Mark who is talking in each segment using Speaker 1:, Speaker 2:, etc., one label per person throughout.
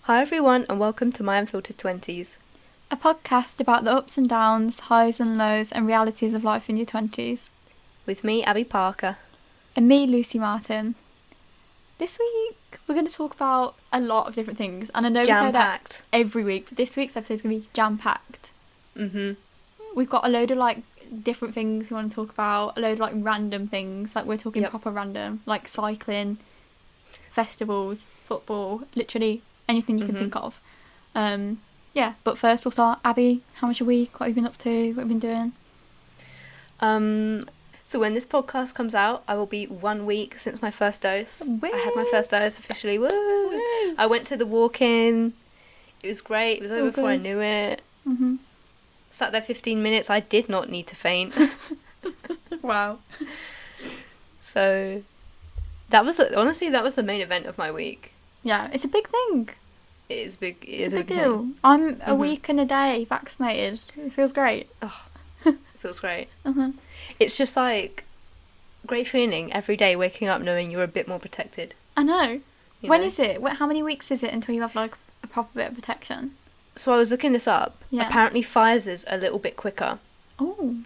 Speaker 1: Hi everyone and welcome to my Unfiltered 20s.
Speaker 2: A podcast about the ups and downs, highs and lows and realities of life in your 20s.
Speaker 1: With me, Abbey Parker.
Speaker 2: And me, Lucy Martin. This week we're going to talk about a lot of different things. And I know we say that every week, but this week's episode is going to be jam-packed. We've got a load of different things we want to talk about, a load of random things, we're talking proper random, like cycling, festivals, football, literally anything you can think of. But first we'll start. Abby, how was your week? What have you been up to? What have you been
Speaker 1: doing? So when this podcast comes out, I will be 1 week since my first dose.
Speaker 2: Woo!
Speaker 1: I had my first dose officially. Woo!
Speaker 2: Woo!
Speaker 1: I went to the walk-in. It was great. It was over before I knew it. Sat there 15 minutes. I did not need to faint.
Speaker 2: Wow.
Speaker 1: So that was the main event of my week.
Speaker 2: Yeah, it's a big thing.
Speaker 1: It is big.
Speaker 2: It's a big deal. I'm a week and a day vaccinated. It feels great.
Speaker 1: Oh, it feels great. It's just great feeling every day waking up knowing you're a bit more protected.
Speaker 2: I know. When is it? How many weeks is it until you have a proper bit of protection?
Speaker 1: So I was looking this up.
Speaker 2: Yeah.
Speaker 1: Apparently Pfizer's a little bit quicker.
Speaker 2: Oh.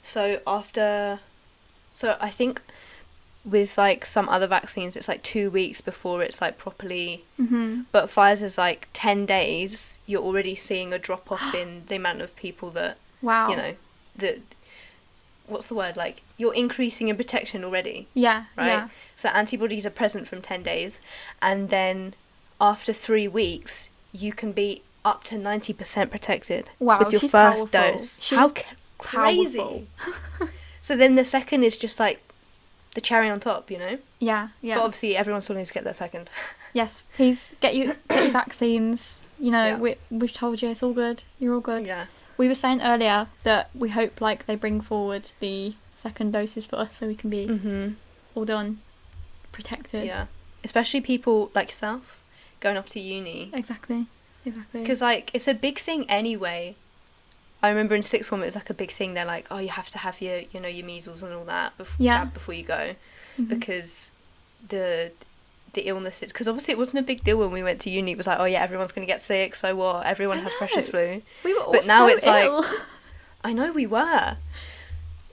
Speaker 1: So I think with some other vaccines it's 2 weeks before it's properly but Pfizer's 10 days you're already seeing a drop off in the amount of people that what's the word, you're increasing in protection already.
Speaker 2: Yeah.
Speaker 1: Right?
Speaker 2: Yeah.
Speaker 1: So antibodies are present from 10 days and then after 3 weeks you can be up to 90% protected with your first dose. How crazy. So then the second is just the cherry on top,
Speaker 2: Yeah.
Speaker 1: But obviously everyone still needs to get their second.
Speaker 2: Yes, please get your vaccines. We've told you it's all good. You're all good.
Speaker 1: Yeah.
Speaker 2: We were saying earlier that we hope they bring forward the second doses for us so we can be all done, protected.
Speaker 1: Yeah. Especially people like yourself going off to uni.
Speaker 2: Exactly.
Speaker 1: Because it's a big thing anyway. I remember in sixth form it was a big thing. They're like, oh, you have to have your your measles and all that before you go, because the illnesses. Because obviously it wasn't a big deal when we went to uni. It was oh yeah, everyone's gonna get sick. So what? Everyone has precious flu.
Speaker 2: We were all
Speaker 1: but now
Speaker 2: so
Speaker 1: it's
Speaker 2: ill.
Speaker 1: I know we were.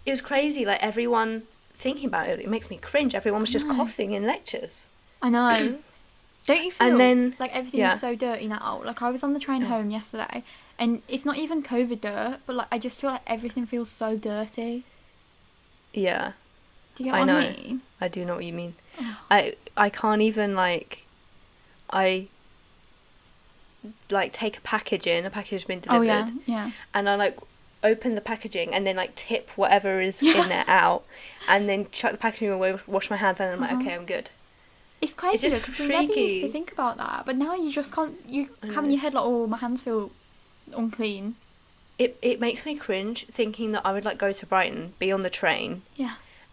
Speaker 1: It was crazy. Everyone thinking about it, it makes me cringe. Everyone was just coughing in lectures.
Speaker 2: I know. Don't you feel
Speaker 1: and then,
Speaker 2: everything is so dirty now? I was on the train home yesterday, and it's not even COVID dirt, but I just feel everything feels so dirty.
Speaker 1: Yeah.
Speaker 2: Do you get what I mean?
Speaker 1: I do know what you mean.
Speaker 2: Oh.
Speaker 1: I can't even I take a package has been delivered.
Speaker 2: Oh yeah.
Speaker 1: And I open the packaging and then tip whatever is in there out, and then chuck the packaging away, wash my hands, and I'm okay, I'm good.
Speaker 2: It's crazy
Speaker 1: because
Speaker 2: we never used to think about that, but now you just can't. You have in your head my hands feel unclean.
Speaker 1: It makes me cringe thinking that I would go to Brighton, be on the train,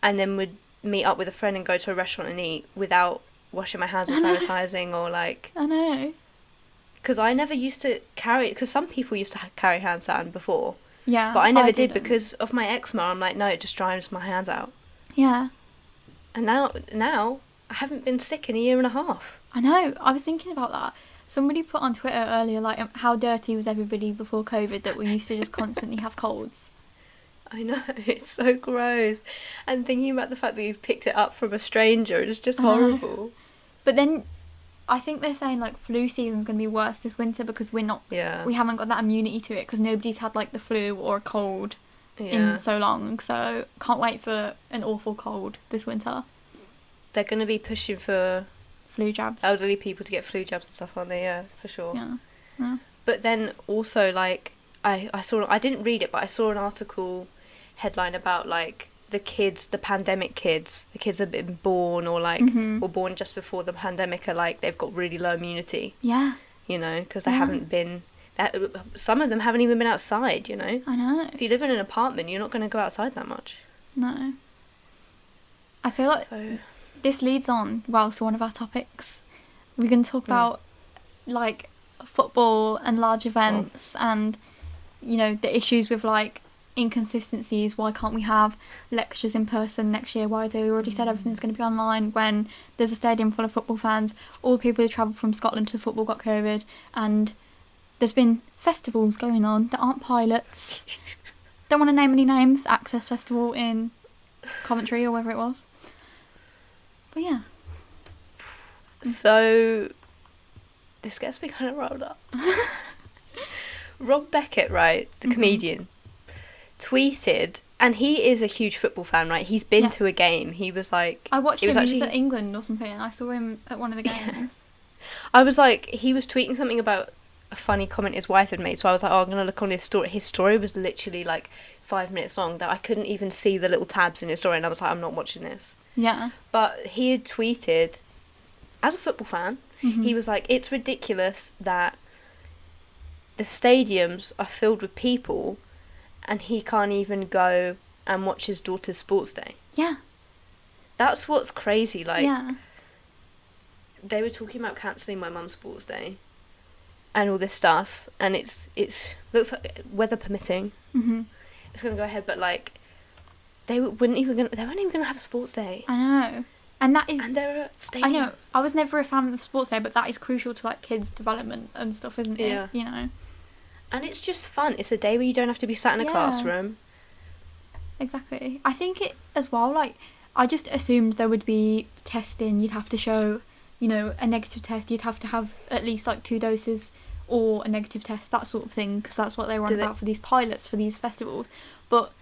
Speaker 1: and then would meet up with a friend and go to a restaurant and eat without washing my hands or sanitising or
Speaker 2: I know.
Speaker 1: Because I never used to carry. Because some people used to carry hand san before.
Speaker 2: Yeah.
Speaker 1: But I never did because of my eczema. I'm no, it just dries my hands out.
Speaker 2: Yeah.
Speaker 1: And now I haven't been sick in a year and a half.
Speaker 2: I know. I was thinking about that. Somebody put on Twitter earlier, how dirty was everybody before COVID that we used to just constantly have colds.
Speaker 1: I know, it's so gross. And thinking about the fact that you've picked it up from a stranger is just horrible.
Speaker 2: But then I think they're saying flu season's going to be worse this winter because we haven't got that immunity to it because nobody's had the flu or a cold in so long. So can't wait for an awful cold this winter.
Speaker 1: They're going to be pushing for
Speaker 2: flu jabs.
Speaker 1: Elderly people to get flu jabs and stuff, aren't they? Yeah, for sure.
Speaker 2: Yeah.
Speaker 1: But then also I saw, I didn't read it, but I saw an article headline about the kids, the pandemic kids, the kids have been born or were born just before the pandemic are they've got really low immunity.
Speaker 2: Yeah.
Speaker 1: Because they haven't been, some of them haven't even been outside,
Speaker 2: I know.
Speaker 1: If you live in an apartment, you're not going to go outside that much.
Speaker 2: No. I feel this leads on to one of our topics. We're going to talk about football and large events and the issues with inconsistencies. Why can't we have lectures in person next year? Why have they already said everything's going to be online when there's a stadium full of football fans? All the people who travelled from Scotland to football got COVID, and there's been festivals going on that aren't pilots. Don't want to name any names. Access Festival in Coventry or wherever it was. But yeah.
Speaker 1: So this gets me kind of riled up. Rob Beckett, right, the comedian, tweeted, and he is a huge football fan, right? He's been to a game. He was like...
Speaker 2: I watched him, he was at England or something, and I saw him at one of the games. Yeah.
Speaker 1: I was like, he was tweeting something about a funny comment his wife had made, so I was like, oh, I'm going to look on his story. His story was literally like 5 minutes long, that I couldn't even see the little tabs in his story, and I was like, I'm not watching this.
Speaker 2: Yeah.
Speaker 1: But he had tweeted, as a football fan, he was like, it's ridiculous that the stadiums are filled with people and he can't even go and watch his daughter's sports day.
Speaker 2: Yeah.
Speaker 1: That's what's crazy. Like,
Speaker 2: yeah.
Speaker 1: They were talking about cancelling my mum's sports day and all this stuff, and it's looks like, weather permitting, it's going to go ahead, but like, they weren't even going to have a sports day.
Speaker 2: I know. And that is...
Speaker 1: And there are stadiums.
Speaker 2: I know. I was never a fan of sports day, but that is crucial to, like, kids' development and stuff, isn't it?
Speaker 1: Yeah.
Speaker 2: You know?
Speaker 1: And it's just fun. It's a day where you don't have to be sat in a classroom.
Speaker 2: Exactly. I think it, as well, like, I just assumed there would be testing. You'd have to show, you know, a negative test. You'd have to have at least, like, 2 doses or a negative test, that sort of thing, because that's what they were on about for these pilots, for these festivals. But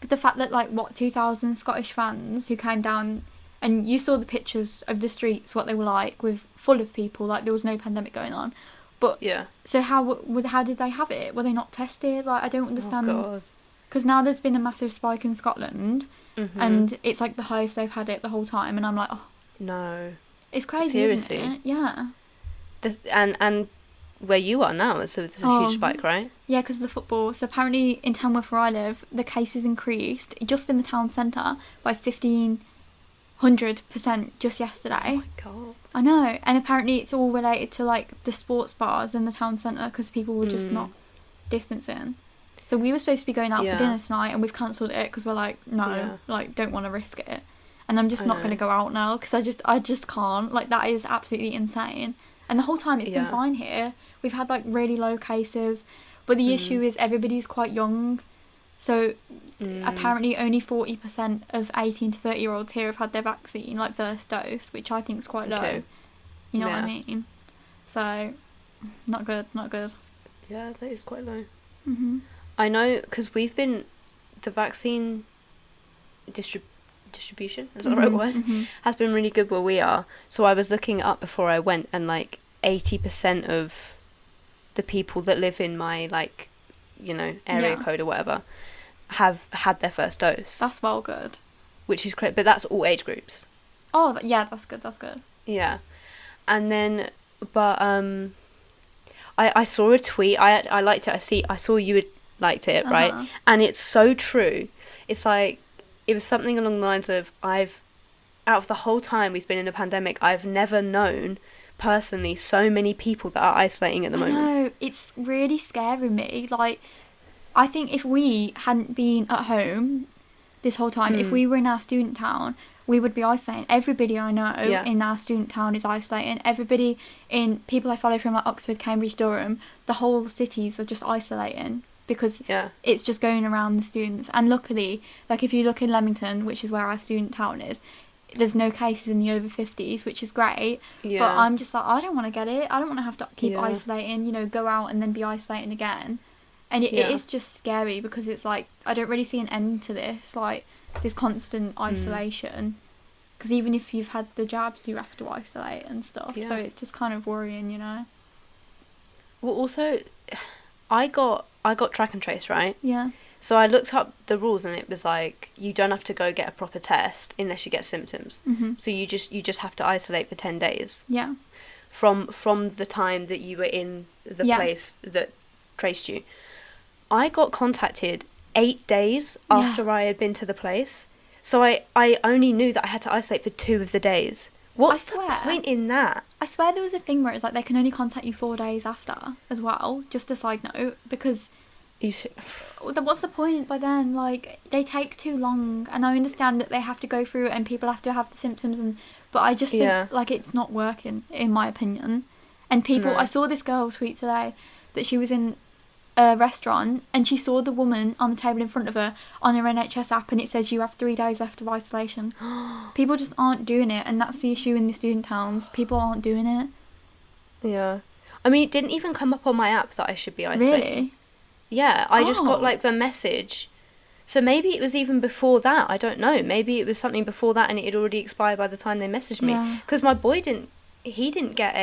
Speaker 2: the fact that, like, 2,000 Scottish fans who came down... And you saw the pictures of the streets, what they were like, with full of people, like there was no pandemic going on. But
Speaker 1: yeah.
Speaker 2: So how did they have it? Were they not tested? Like, I don't understand.
Speaker 1: Oh God.
Speaker 2: Because now there's been a massive spike in Scotland, and it's like the highest they've had it the whole time, and I'm like, oh
Speaker 1: no,
Speaker 2: it's crazy.
Speaker 1: Seriously,
Speaker 2: isn't it? Yeah.
Speaker 1: And where you are now, so there's a huge spike, right?
Speaker 2: Yeah, because of the football. So apparently in Tamworth, where I live, the cases increased just in the town centre by 1,500% just yesterday.
Speaker 1: Oh my God.
Speaker 2: I know. And apparently it's all related to, like, the sports bars in the town centre, because people were just not distancing. So we were supposed to be going out for dinner tonight, and we've cancelled it because we're like, no, like, don't want to risk it. And I'm just not going to go out now because I just can't. Like, that is absolutely insane. And the whole time it's been fine here. We've had, like, really low cases. But the issue is everybody's quite young. So apparently only 40% of 18 to 30-year-olds here have had their vaccine, like, first dose, which I think is quite low. Okay. You know what I mean? So, not good.
Speaker 1: Yeah, that is quite low.
Speaker 2: Mm-hmm.
Speaker 1: I know, because we've been... The vaccine distribution, is that the right word? Has been really good where we are. So I was looking it up before I went, and, like, 80% of the people that live in my, like, you know, area code or whatever have had their first dose.
Speaker 2: That's well good.
Speaker 1: Which is great, but that's all age groups.
Speaker 2: Oh, yeah, that's good.
Speaker 1: Yeah. And then, but, I saw a tweet, I liked it, I saw you had liked it, right? And it's so true. It's like, it was something along the lines of, out of the whole time we've been in a pandemic, I've never known personally so many people that are isolating at the moment.
Speaker 2: No, it's really scaring me. Like, I think if we hadn't been at home this whole time, if we were in our student town, we would be isolating. Everybody I know in our student town is isolating. Everybody people I follow from, like, Oxford, Cambridge, Durham, the whole cities are just isolating because it's just going around the students. And luckily, like, if you look in Leamington, which is where our student town is, there's no cases in the over 50s, which is great. Yeah. But I'm just like, I don't want to get it. I don't want to have to keep isolating, you know, go out and then be isolating again. And it is just scary because it's like, I don't really see an end to this, like, this constant isolation. Because even if you've had the jabs, you have to isolate and stuff. Yeah. So it's just kind of worrying, you know.
Speaker 1: Well, also, I got track and trace, right?
Speaker 2: Yeah.
Speaker 1: So I looked up the rules, and it was like, you don't have to go get a proper test unless you get symptoms. So you just have to isolate for 10 days.
Speaker 2: Yeah.
Speaker 1: From the time that you were in the place that traced you. I got contacted 8 days after I had been to the place. So I only knew that I had to isolate for 2 of the days. What's the point in that?
Speaker 2: I swear there was a thing where it's like they can only contact you 4 days after as well, just a side note, because What's the point by then? Like, they take too long, and I understand that they have to go through it and people have to have the symptoms, but I just think, like, it's not working, in my opinion. And people, I saw this girl tweet today that she was in a restaurant and she saw the woman on the table in front of her on her NHS app, and it says you have 3 days left of isolation. People just aren't doing it, and that's the issue in the student towns. People aren't doing it.
Speaker 1: Yeah. I mean, it didn't even come up on my app that I should be isolated. Really? Yeah, I just got, like, the message. So maybe it was even before that. I don't know. Maybe it was something before that and it had already expired by the time they messaged me. Because my boy didn't get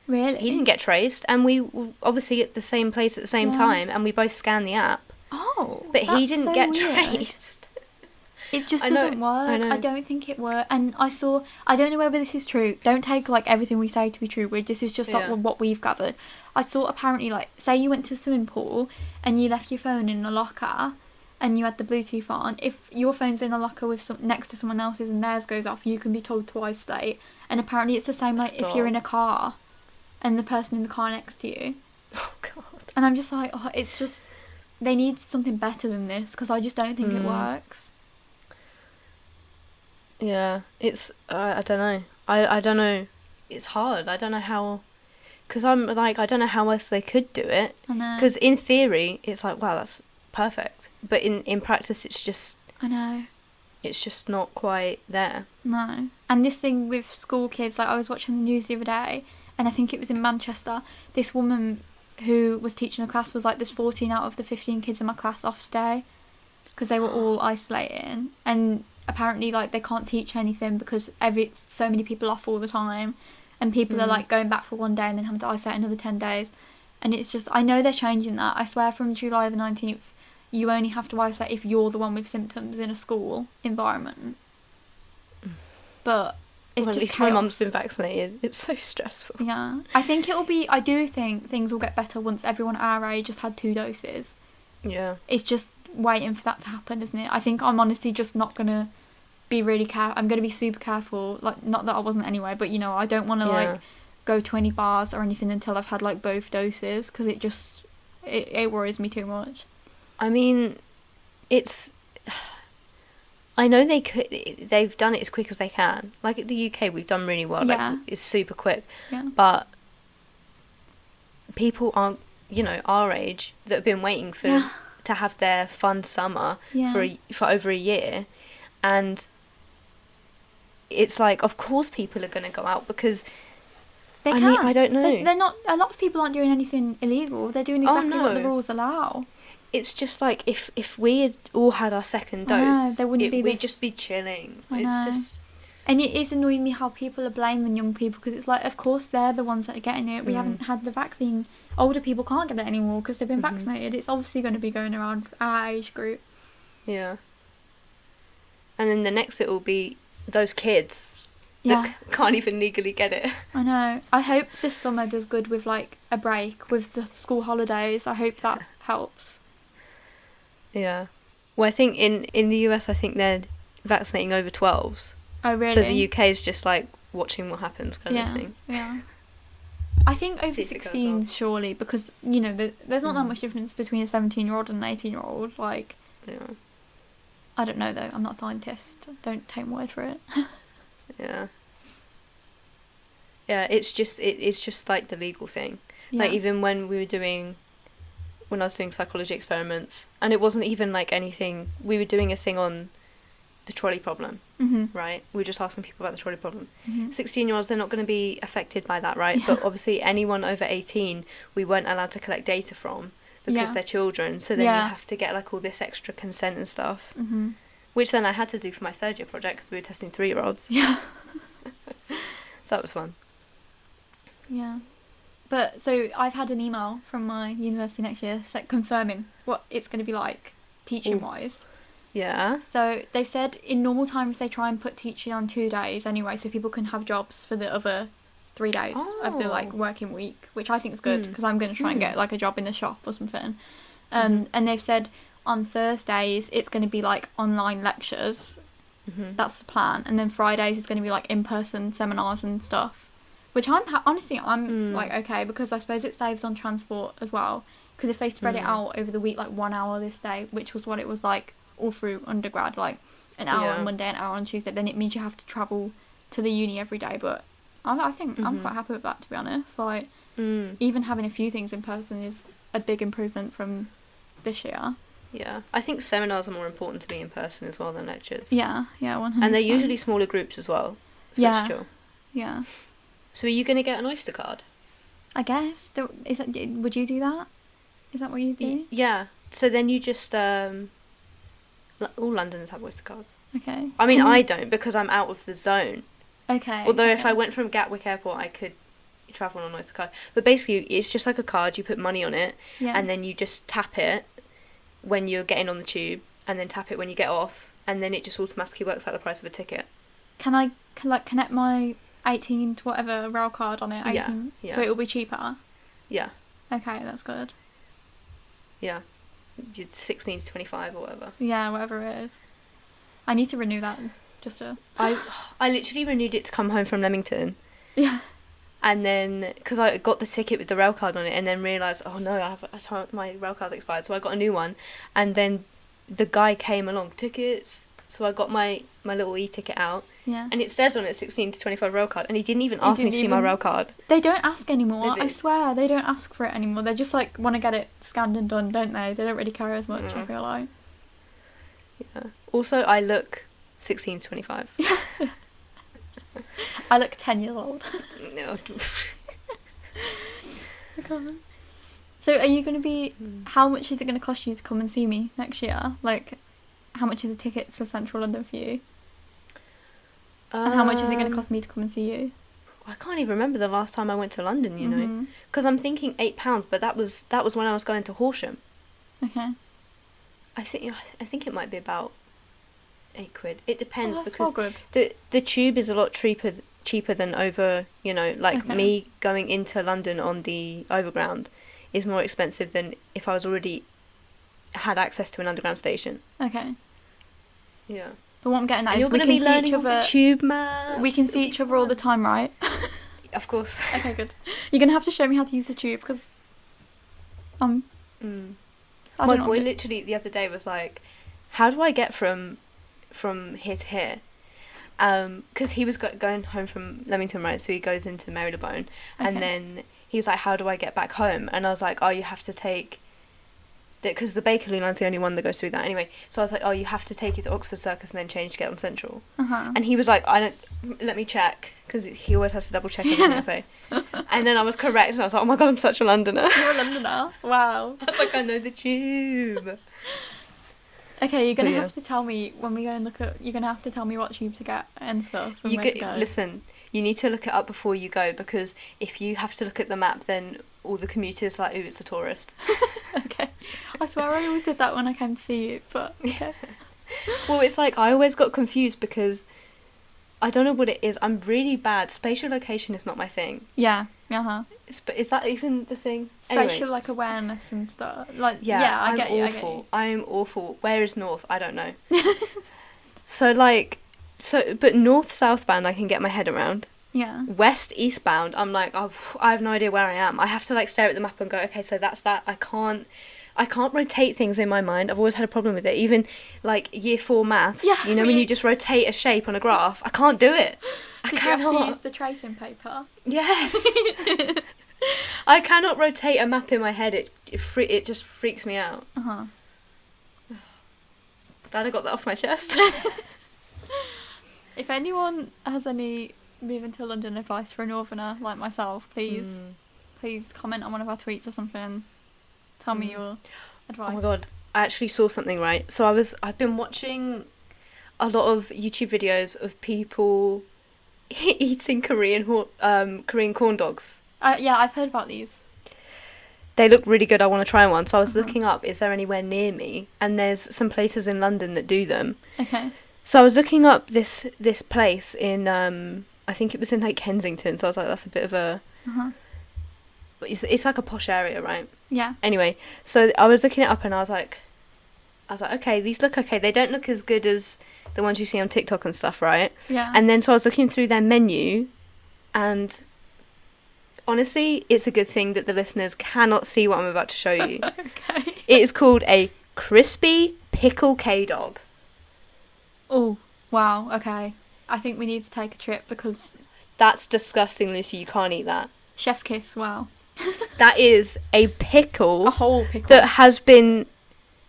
Speaker 2: Really?
Speaker 1: He didn't get traced, and we were obviously at the same place at the same time, and we both scanned the app.
Speaker 2: Oh,
Speaker 1: but he didn't get traced.
Speaker 2: It just doesn't work. I don't think it works. And I don't know whether this is true. Don't take, like, everything we say to be true. This is just like what we've gathered. I saw apparently, like, say you went to a swimming pool and you left your phone in a locker and you had the Bluetooth on. If your phone's in a locker with next to someone else's and theirs goes off, you can be told to isolate. And apparently it's the same, like, if you're in a car and the person in the car next to you.
Speaker 1: Oh, God.
Speaker 2: And I'm just like, it's just... They need something better than this, because I just don't think it works.
Speaker 1: Yeah, it's... I don't know. I don't know. It's hard. I don't know how... Because I'm like, I don't know how else they could do it.
Speaker 2: I know.
Speaker 1: Because in theory, it's like, wow, that's perfect. But in practice, it's just...
Speaker 2: I know.
Speaker 1: It's just not quite there.
Speaker 2: No. And this thing with school kids, like, I was watching the news the other day, and I think it was in Manchester, this woman who was teaching a class was like, there's 14 out of the 15 kids in my class off today, because they were all isolating, and apparently, like, they can't teach anything because so many people off all the time, and people are, like, going back for 1 day and then having to isolate another 10 days, and it's just, I know they're changing that. I swear from July the 19th, you only have to isolate if you're the one with symptoms in a school environment. But it's just
Speaker 1: at least
Speaker 2: chaos.
Speaker 1: My mum's been vaccinated. It's so stressful.
Speaker 2: Yeah. I do think things will get better once everyone our age has had 2 doses.
Speaker 1: Yeah.
Speaker 2: It's just waiting for that to happen, isn't it? I think I'm honestly just not going to be really careful. I'm going to be super careful. Like, not that I wasn't anyway, but, you know, I don't want to, like, go to any bars or anything until I've had, like, both doses, because it just... It worries me too much.
Speaker 1: I mean, it's... I know they've done it as quick as they can. Like, at the UK, we've done really well.
Speaker 2: Yeah.
Speaker 1: Like, it's super quick.
Speaker 2: Yeah.
Speaker 1: But people aren't, you know, our age, that have been waiting to have their fun summer for over a year. And it's like, of course people are going to go out because...
Speaker 2: They can't.
Speaker 1: I don't know.
Speaker 2: They're not... A lot of people aren't doing anything illegal. They're doing exactly what the rules allow.
Speaker 1: It's just like, if we had all had our second dose, we'd just be chilling. It's just...
Speaker 2: And it is annoying me how people are blaming young people, because it's like, of course they're the ones that are getting it. We haven't had the vaccine. Older people can't get it anymore because they've been vaccinated. It's obviously going to be going around our age group.
Speaker 1: Yeah. And then the next it will be those kids that can't even legally get it.
Speaker 2: I know. I hope this summer does good with, like, a break, with the school holidays. I hope that helps.
Speaker 1: Yeah. Well, I think in the US, I think they're vaccinating over 12s.
Speaker 2: Oh, really?
Speaker 1: So the UK is just, like, watching what happens kind of thing.
Speaker 2: Yeah. I think over 16s, surely, because, you know, there's not that much difference between a 17-year-old and an 18-year-old. Like, I don't know, though. I'm not a scientist. Don't take my word for it.
Speaker 1: Yeah. Yeah, it's just like the legal thing. Yeah. Like, even when I was doing psychology experiments, and it wasn't even like anything, we were doing a thing on the trolley problem, right? We were just asking people about the trolley problem. 16-year-olds, they're not going to be affected by that, right? Yeah. But obviously anyone over 18, we weren't allowed to collect data from because they're children. So then you have to get, like, all this extra consent and stuff, which then I had to do for my 3rd year project because we were testing 3-year-olds.
Speaker 2: Yeah.
Speaker 1: So that was fun.
Speaker 2: Yeah. But, so, I've had an email from my university next year confirming what it's going to be like, teaching-wise.
Speaker 1: Yeah.
Speaker 2: So, they've said in normal times they try and put teaching on 2 days anyway, so people can have jobs for the other 3 days of the, like, working week, which I think is good, because I'm going to try and get, like, a job in the shop or something. And they've said on Thursdays it's going to be, like, online lectures. That's the plan. And then Fridays is going to be, like, in-person seminars and stuff. Which honestly, I'm like, okay, because I suppose it saves on transport as well. Because if they spread it out over the week, like 1 hour this day, which was what it was like all through undergrad, like an hour on Monday, an hour on Tuesday, then it means you have to travel to the uni every day. But I think I'm quite happy with that, to be honest. Like, even having a few things in person is a big improvement from this year.
Speaker 1: Yeah, I think seminars are more important to me in person as well than lectures.
Speaker 2: Yeah, 100%.
Speaker 1: And they're usually smaller groups as well, so it's chill.
Speaker 2: Yeah.
Speaker 1: So are you going to get an Oyster card?
Speaker 2: I guess. Would you do that? Is that what you do?
Speaker 1: Yeah. So then you just... all Londoners have Oyster cards.
Speaker 2: Okay.
Speaker 1: I mean, I don't, because I'm out of the zone.
Speaker 2: Okay.
Speaker 1: Although if I went from Gatwick Airport, I could travel on an Oyster card. But basically, it's just like a card. You put money on it, and then you just tap it when you're getting on the tube, and then tap it when you get off, and then it just automatically works out the price of a ticket.
Speaker 2: Can I connect my 18 to whatever rail card on it? 18, yeah. So it will be cheaper? Yeah. Okay, that's good.
Speaker 1: Yeah. 16 to 25 or whatever.
Speaker 2: Yeah, whatever it is. I need to renew that.
Speaker 1: I literally renewed it to come home from Leamington.
Speaker 2: Yeah.
Speaker 1: And then, because I got the ticket with the rail card on it, and then realised, oh no, my rail card's expired, so I got a new one. And then the guy came along, tickets. So I got my little e-ticket out.
Speaker 2: Yeah.
Speaker 1: And it says on it 16 to 25 rail card, and he didn't even ask me to see my rail card.
Speaker 2: They don't ask anymore. I swear, they don't ask for it anymore. They just like want to get it scanned and done, don't they? They don't really care as much, I feel like.
Speaker 1: Yeah. Also, I look 16 to 25.
Speaker 2: I look 10 years old.
Speaker 1: No.
Speaker 2: So are you going to be... How much is it going to cost you to come and see me next year? Like, how much is a ticket to Central London for you? And how much is it going to cost me to come and see you?
Speaker 1: I can't even remember the last time I went to London, you know. Because I'm thinking £8, but that was when I was going to Horsham.
Speaker 2: Okay.
Speaker 1: I think it might be about £8. It depends,
Speaker 2: that's
Speaker 1: because
Speaker 2: good.
Speaker 1: the tube is a lot cheaper than over, you know, like me going into London on the overground is more expensive than if I was already had access to an underground station.
Speaker 2: Okay.
Speaker 1: Yeah.
Speaker 2: But what I'm getting at is
Speaker 1: you're going to be learning all the tube maps.
Speaker 2: We can see each other all the time, right?
Speaker 1: Of course.
Speaker 2: Okay, good. You're going to have to show me how to use the tube, because
Speaker 1: my boy literally the other day was like, how do I get from here to here? Because he was going home from Leamington, right? So he goes into Marylebone, and then he was like, how do I get back home? And I was like, oh, you have to take... Because the Bakerloo line's the only one that goes through that anyway. So I was like, oh, you have to take it to Oxford Circus and then change to get on Central. And he was like, let me check, because he always has to double check everything I say. And then I was correct, and I was like, oh my god, I'm such a Londoner.
Speaker 2: You're a Londoner? Wow.
Speaker 1: I was like, I know the tube.
Speaker 2: Okay, you're going to have to tell me when we go and look at... You're going to have to tell me what tube to get and stuff. And where to go.
Speaker 1: Listen, you need to look it up before you go, because if you have to look at the map, then all the commuters are like, ooh, it's a tourist.
Speaker 2: Okay. I swear I always did that when I came to see you, but... Okay.
Speaker 1: Well, it's like, I always got confused because I don't know what it is. I'm really bad. Spatial location is not my thing.
Speaker 2: Yeah.
Speaker 1: But is that even the thing?
Speaker 2: Spatial, like, awareness and stuff. Like, yeah, I get you.
Speaker 1: I am awful. Where is north? I don't know. But north-southbound I can get my head around.
Speaker 2: Yeah.
Speaker 1: West-eastbound, I'm like, oh, I have no idea where I am. I have to, like, stare at the map and go, okay, so that's that. I can't rotate things in my mind. I've always had a problem with it. Even, like, year 4 maths, you know, when you just rotate a shape on a graph, I can't do it. I cannot.
Speaker 2: You have to use the tracing paper?
Speaker 1: Yes. I cannot rotate a map in my head. It just freaks me out. Glad I got that off my chest.
Speaker 2: If anyone has any moving to London advice for a northerner like myself, please comment on one of our tweets or something. Tell me your advice.
Speaker 1: Oh my god, I actually saw something, right? So I've been watching a lot of YouTube videos of people eating Korean corn dogs.
Speaker 2: Yeah, I've heard about these.
Speaker 1: They look really good. I want to try one. So I was looking up, is there anywhere near me? And there's some places in London that do them.
Speaker 2: Okay.
Speaker 1: So I was looking up this place in, I think it was in like Kensington. So I was like, that's a bit of a... It's like a posh area, right?
Speaker 2: Yeah.
Speaker 1: Anyway, so I was looking it up and I was like, okay, these look okay. They don't look as good as the ones you see on TikTok and stuff, right?
Speaker 2: Yeah.
Speaker 1: And then so I was looking through their menu, and honestly, it's a good thing that the listeners cannot see what I'm about to show you.
Speaker 2: Okay.
Speaker 1: It is called a crispy pickle K-dog.
Speaker 2: Oh, wow, okay. I think we need to take a trip because...
Speaker 1: That's disgusting, Lucy. You can't eat that.
Speaker 2: Chef's kiss, wow.
Speaker 1: That is a pickle.
Speaker 2: A whole pickle.
Speaker 1: That has been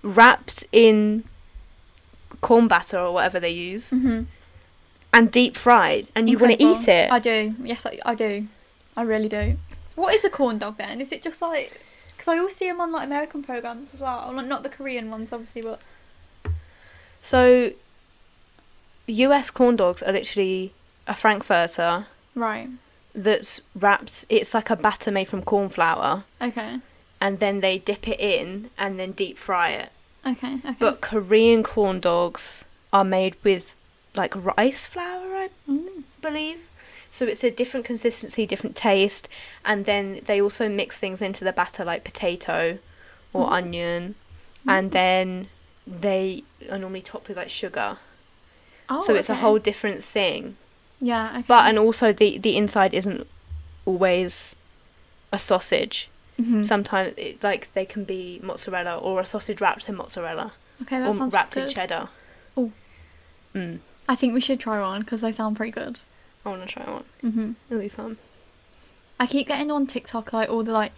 Speaker 1: wrapped in corn batter or whatever they use.
Speaker 2: Mm-hmm.
Speaker 1: And deep fried. And you want to eat it.
Speaker 2: I do. Yes, I do. I really do. What is a corn dog then? Is it just like... Because I always see them on like American programs as well. Not the Korean ones, obviously, but...
Speaker 1: So, US corn dogs are literally a frankfurter.
Speaker 2: Right.
Speaker 1: That's wrapped... It's like a batter made from corn flour.
Speaker 2: Okay.
Speaker 1: And then they dip it in and then deep fry it.
Speaker 2: Okay.
Speaker 1: But Korean corn dogs are made with like rice flour, I believe. So it's a different consistency, different taste. And then they also mix things into the batter like potato or onion. And then they are normally topped with like sugar.
Speaker 2: Oh,
Speaker 1: so it's a whole different thing.
Speaker 2: Yeah, okay.
Speaker 1: But, and also the inside isn't always a sausage.
Speaker 2: Mm-hmm.
Speaker 1: Sometimes they can be mozzarella or a sausage wrapped in mozzarella.
Speaker 2: Okay, that
Speaker 1: or
Speaker 2: sounds
Speaker 1: wrapped
Speaker 2: good.
Speaker 1: in cheddar.
Speaker 2: Oh. I think we should try one because they sound pretty good.
Speaker 1: I want to try one.
Speaker 2: Mm-hmm.
Speaker 1: It'll be fun.
Speaker 2: I keep getting on TikTok like all the like...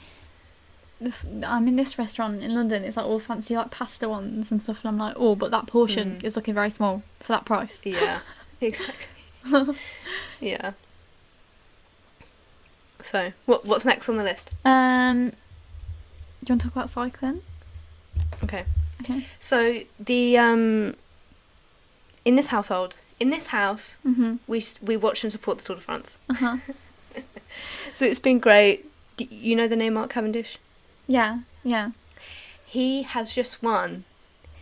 Speaker 2: I'm in this restaurant in London, it's like all fancy like pasta ones and stuff, and I'm like, oh, but that portion is looking very small for that price.
Speaker 1: Yeah, exactly. Yeah. So, what's next on the list?
Speaker 2: Do you want to talk about cycling?
Speaker 1: Okay.
Speaker 2: Okay.
Speaker 1: So the in this house, we watch and support the Tour de France.
Speaker 2: Uh-huh.
Speaker 1: So it's been great. You know the name Mark Cavendish?
Speaker 2: Yeah.
Speaker 1: He has just won.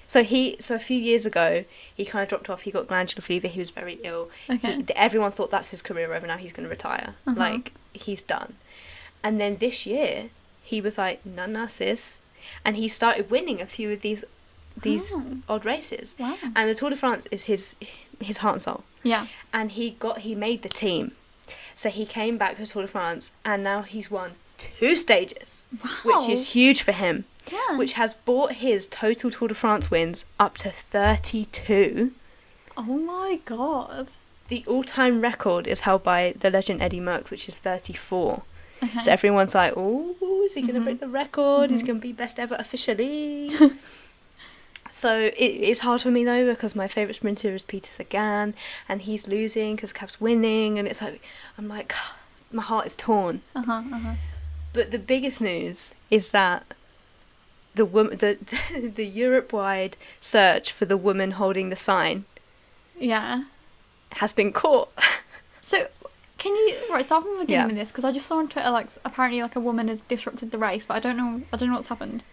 Speaker 1: So a few years ago, he kind of dropped off. He got glandular fever. He was very ill.
Speaker 2: Okay.
Speaker 1: Everyone thought that's his career over. Now he's going to retire.
Speaker 2: Uh-huh.
Speaker 1: Like, he's done. And then this year, he was like, nah, sis. And he started winning a few of these odd races.
Speaker 2: Wow.
Speaker 1: And the Tour de France is his heart and soul.
Speaker 2: Yeah.
Speaker 1: And he made the team. So he came back to Tour de France, and now he's won 2 stages, which is huge for him.
Speaker 2: Yeah.
Speaker 1: Which has brought his total Tour de France wins up to 32.
Speaker 2: Oh my god.
Speaker 1: The all-time record is held by the legend Eddie Merckx, which is 34.
Speaker 2: Okay.
Speaker 1: So everyone's like, oh, is he going to break the record? He's going to be best ever officially. So it's hard for me, though, because my favourite sprinter is Peter Sagan, and he's losing because Cap's winning, and it's like, I'm like, my heart is torn. But the biggest news is that the Europe-wide search for the woman holding the sign has been caught.
Speaker 2: So, can you start from the beginning with this, because I just saw on Twitter like apparently like a woman has disrupted the race, but I don't know what's happened.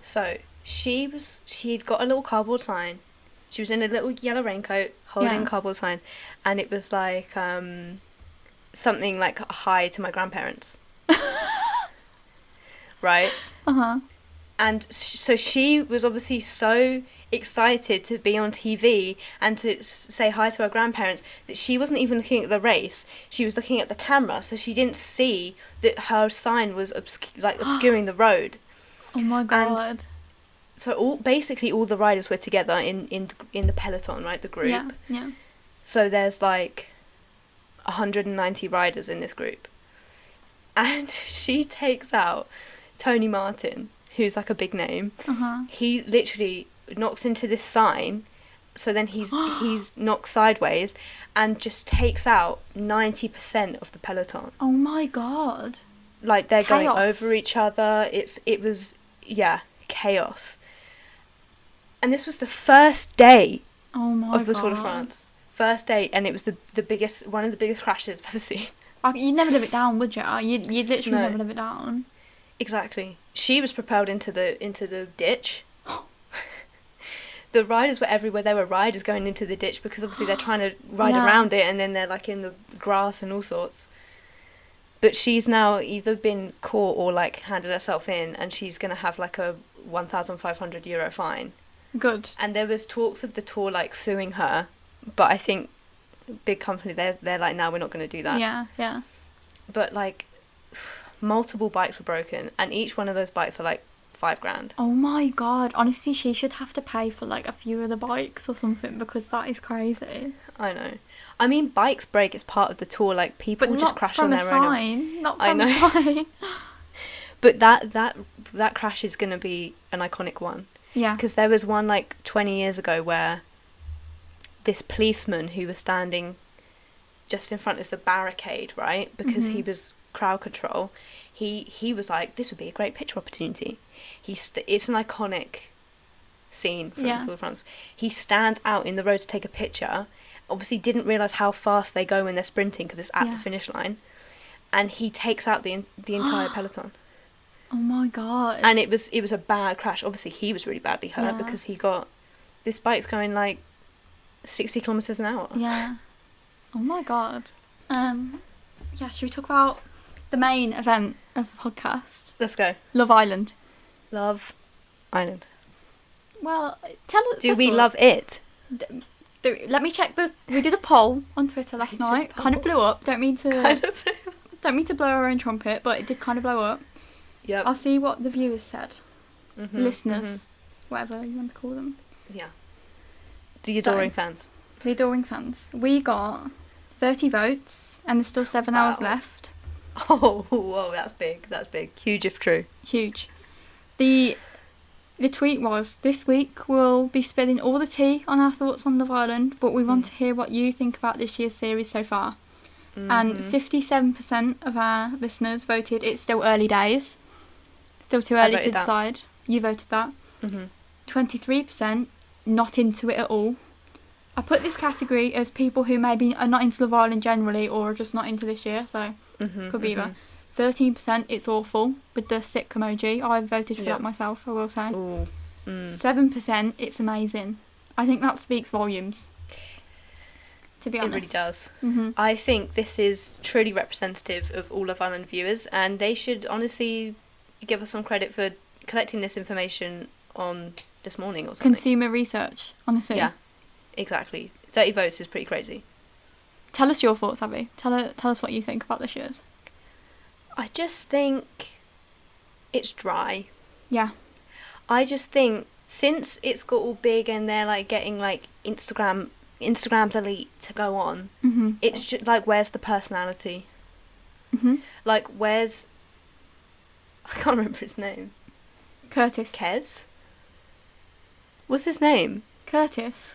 Speaker 1: So she'd got a little cardboard sign. She was in a little yellow raincoat holding a cardboard sign, and it was like something like "Hi to my grandparents." Right? And so she was obviously so excited to be on TV and to say hi to her grandparents that she wasn't even looking at the race. She was looking at the camera, so she didn't see that her sign was obscuring the road.
Speaker 2: Oh my god.
Speaker 1: And so all the riders were together in the peloton, right, the group.
Speaker 2: Yeah.
Speaker 1: So there's like 190 riders in this group. And she takes out Tony Martin, who's like a big name. He literally knocks into this sign, so then he's knocked sideways and just takes out 90% of the peloton.
Speaker 2: Oh my god.
Speaker 1: Like they're
Speaker 2: Chaos.
Speaker 1: going over each other. It was chaos. And this was the first day of the Tour de France. First day, and it was one of the biggest crashes I've ever seen.
Speaker 2: You'd never live it down, would you? You'd literally never live it down.
Speaker 1: Exactly. She was propelled into the ditch. The riders were everywhere. There were riders going into the ditch because obviously they're trying to ride around it, and then they're like in the grass and all sorts. But she's now either been caught or like handed herself in, and she's gonna have like a €1,500 fine.
Speaker 2: Good.
Speaker 1: And there was talks of the tour like suing her, but I think big company they're like, no, we're not gonna do that.
Speaker 2: Yeah.
Speaker 1: But like, multiple bikes were broken, and each one of those bikes are like $5,000.
Speaker 2: Oh my god, honestly, she should have to pay for like a few of the bikes or something, because that is crazy.
Speaker 1: I know. I mean, bikes break, it's part of the tour, like people will just crash on their own.
Speaker 2: Not from a sign.
Speaker 1: But that crash is going to be an iconic one.
Speaker 2: Yeah.
Speaker 1: Because there was one like 20 years ago where this policeman who was standing just in front of the barricade, right, because he was crowd control, he was like, this would be a great picture opportunity. It's an iconic scene from the Tour de France. He stands out in the road to take a picture, obviously didn't realise how fast they go when they're sprinting because it's at the finish line, and he takes out the entire peloton.
Speaker 2: Oh my god.
Speaker 1: And it was a bad crash. Obviously he was really badly hurt because he got, this bike's going like 60 kilometres an hour.
Speaker 2: Yeah. Oh my god. Yeah, should we talk about the main event of the podcast?
Speaker 1: Let's go.
Speaker 2: Love Island.
Speaker 1: Love Island.
Speaker 2: Well, tell us.
Speaker 1: Do we love it?
Speaker 2: Let me check we did a poll on Twitter last night. Kind of blew up. Don't mean to blow our own trumpet, but it did kind of blow up.
Speaker 1: Yep.
Speaker 2: I'll see what the viewers said. Listeners, whatever you want to call them.
Speaker 1: Yeah. The adoring fans.
Speaker 2: The adoring fans. We got 30 votes, and there's still 7 hours left.
Speaker 1: Oh, whoa, that's big. That's big. Huge if true.
Speaker 2: Huge. The tweet was, this week we'll be spilling all the tea on our thoughts on Love Island, but we want to hear what you think about this year's series so far. And 57% of our listeners voted it's still early days. Still too early to decide. You voted that. 23% not into it at all. I put this category as people who maybe are not into Love Island generally, or are just not into this year, so could be either. 13% it's awful, with the sick emoji. I voted for that myself, I will say. 7% it's amazing. I think that speaks volumes, to be honest.
Speaker 1: It really does. I think this is truly representative of all Love Island viewers, and they should honestly give us some credit for collecting this information on this morning or something.
Speaker 2: Consumer research, honestly.
Speaker 1: Yeah, exactly. 30 votes is pretty crazy.
Speaker 2: Tell us your thoughts, Abbey. Tell us what you think about this year's.
Speaker 1: I just think it's dry.
Speaker 2: Yeah.
Speaker 1: I just think since it's got all big and they're like getting like Instagram's elite to go on, it's just like, where's the personality? Like, where's, I can't remember his name.
Speaker 2: Curtis.
Speaker 1: Kez? What's his name?
Speaker 2: Curtis.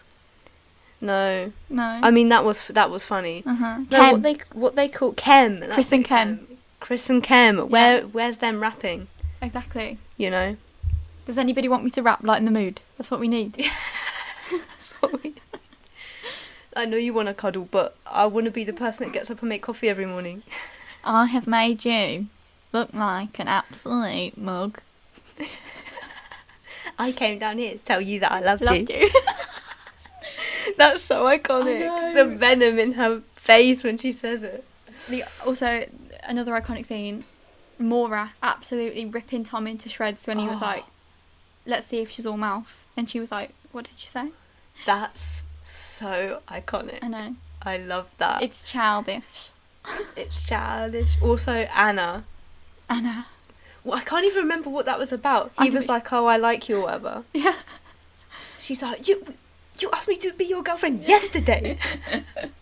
Speaker 1: No.
Speaker 2: I
Speaker 1: mean, that was funny.
Speaker 2: No,
Speaker 1: Kem. What they call Kem.
Speaker 2: Chris and Kem.
Speaker 1: Chris and Kem. Where's them rapping?
Speaker 2: Exactly.
Speaker 1: You know.
Speaker 2: Does anybody want me to rap? Lighten the mood. That's what we need.
Speaker 1: That's what we. I know you want to cuddle, but I want to be the person that gets up and make coffee every morning.
Speaker 2: I have made you look like an absolute mug.
Speaker 1: I came down here to tell you that I loved you. That's so iconic. The venom in her face when she says it.
Speaker 2: Also, another iconic scene, Maura absolutely ripping Tom into shreds when he was like, let's see if she's all mouth. And she was like, what did she say?
Speaker 1: That's so iconic.
Speaker 2: I know.
Speaker 1: I love that.
Speaker 2: It's childish.
Speaker 1: It's childish. Also, Anna. Well, I can't even remember what that was about. He was like, oh, I like you or whatever.
Speaker 2: Yeah.
Speaker 1: She's like, you asked me to be your girlfriend yesterday.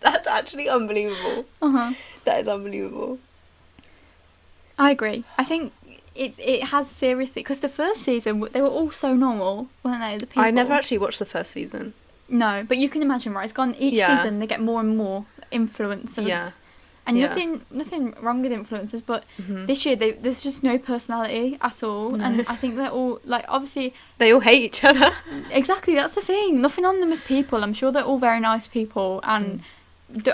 Speaker 1: That's actually unbelievable. That is unbelievable.
Speaker 2: I agree. I think it has seriously, because the first season they were all so normal, weren't they? The people.
Speaker 1: I never actually watched the first season.
Speaker 2: No, but you can imagine, right? It's gone each season. They get more and more influencers. Yeah. And nothing wrong with influencers, but this year there's just no personality at all. No. And I think they're all, like, obviously...
Speaker 1: They all hate each other.
Speaker 2: Exactly, that's the thing. Nothing on them as people. I'm sure they're all very nice people, and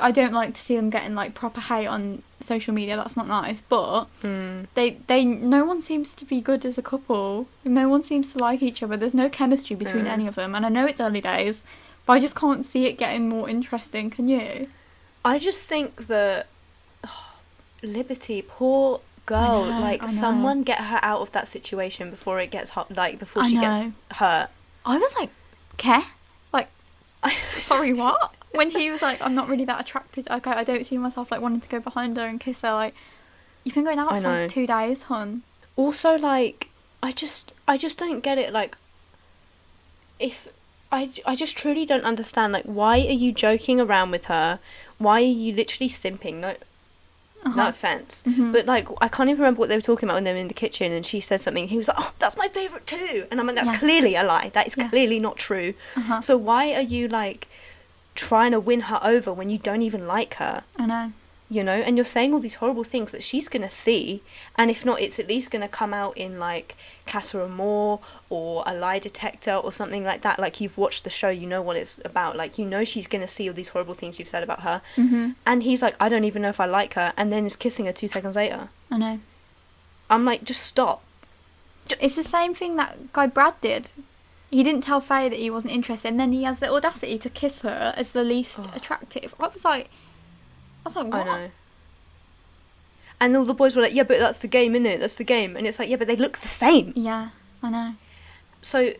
Speaker 2: I don't like to see them getting, like, proper hate on social media. That's not nice. But they no one seems to be good as a couple. No one seems to like each other. There's no chemistry between any of them. And I know it's early days, but I just can't see it getting more interesting. Can you? I
Speaker 1: just think that... Liberty, poor girl. I know. Someone get her out of that situation before it gets hot. Like, before she gets hurt.
Speaker 2: I was like, like, sorry, what? When he was like, I'm not really that attracted. Okay, I don't see myself like wanting to go behind her and kiss her. Like, You've been going out for like 2 days, hon.
Speaker 1: Also, like, I just don't get it. Like, if I just truly don't understand. Like, why are you joking around with her? Why are you literally simping? No offense, but like, I can't even remember what they were talking about when they were in the kitchen, and she said something. He was like, "Oh, that's my favourite too," and I'm like, "That's clearly a lie. That is clearly not true." So why are you like trying to win her over when you don't even like her?
Speaker 2: I know.
Speaker 1: You know, and you're saying all these horrible things that she's going to see, and if not, it's at least going to come out in, like, Casa Amor or a lie detector or something like that. Like, you've watched the show, you know what it's about. Like, you know she's going to see all these horrible things you've said about her. And he's like, I don't even know if I like her, and then is kissing her 2 seconds later.
Speaker 2: I know.
Speaker 1: I'm like, just stop.
Speaker 2: It's the same thing that guy Brad did. He didn't tell Faye that he wasn't interested, and then he has the audacity to kiss her as the least attractive. I was like, what?
Speaker 1: I know. And all the boys were like, yeah, but that's the game, innit? That's the game. And it's like, yeah, but they look the same.
Speaker 2: Yeah, I know.
Speaker 1: So,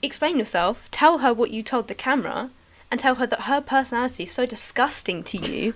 Speaker 1: explain yourself, tell her what you told the camera, and tell her that her personality is so disgusting to you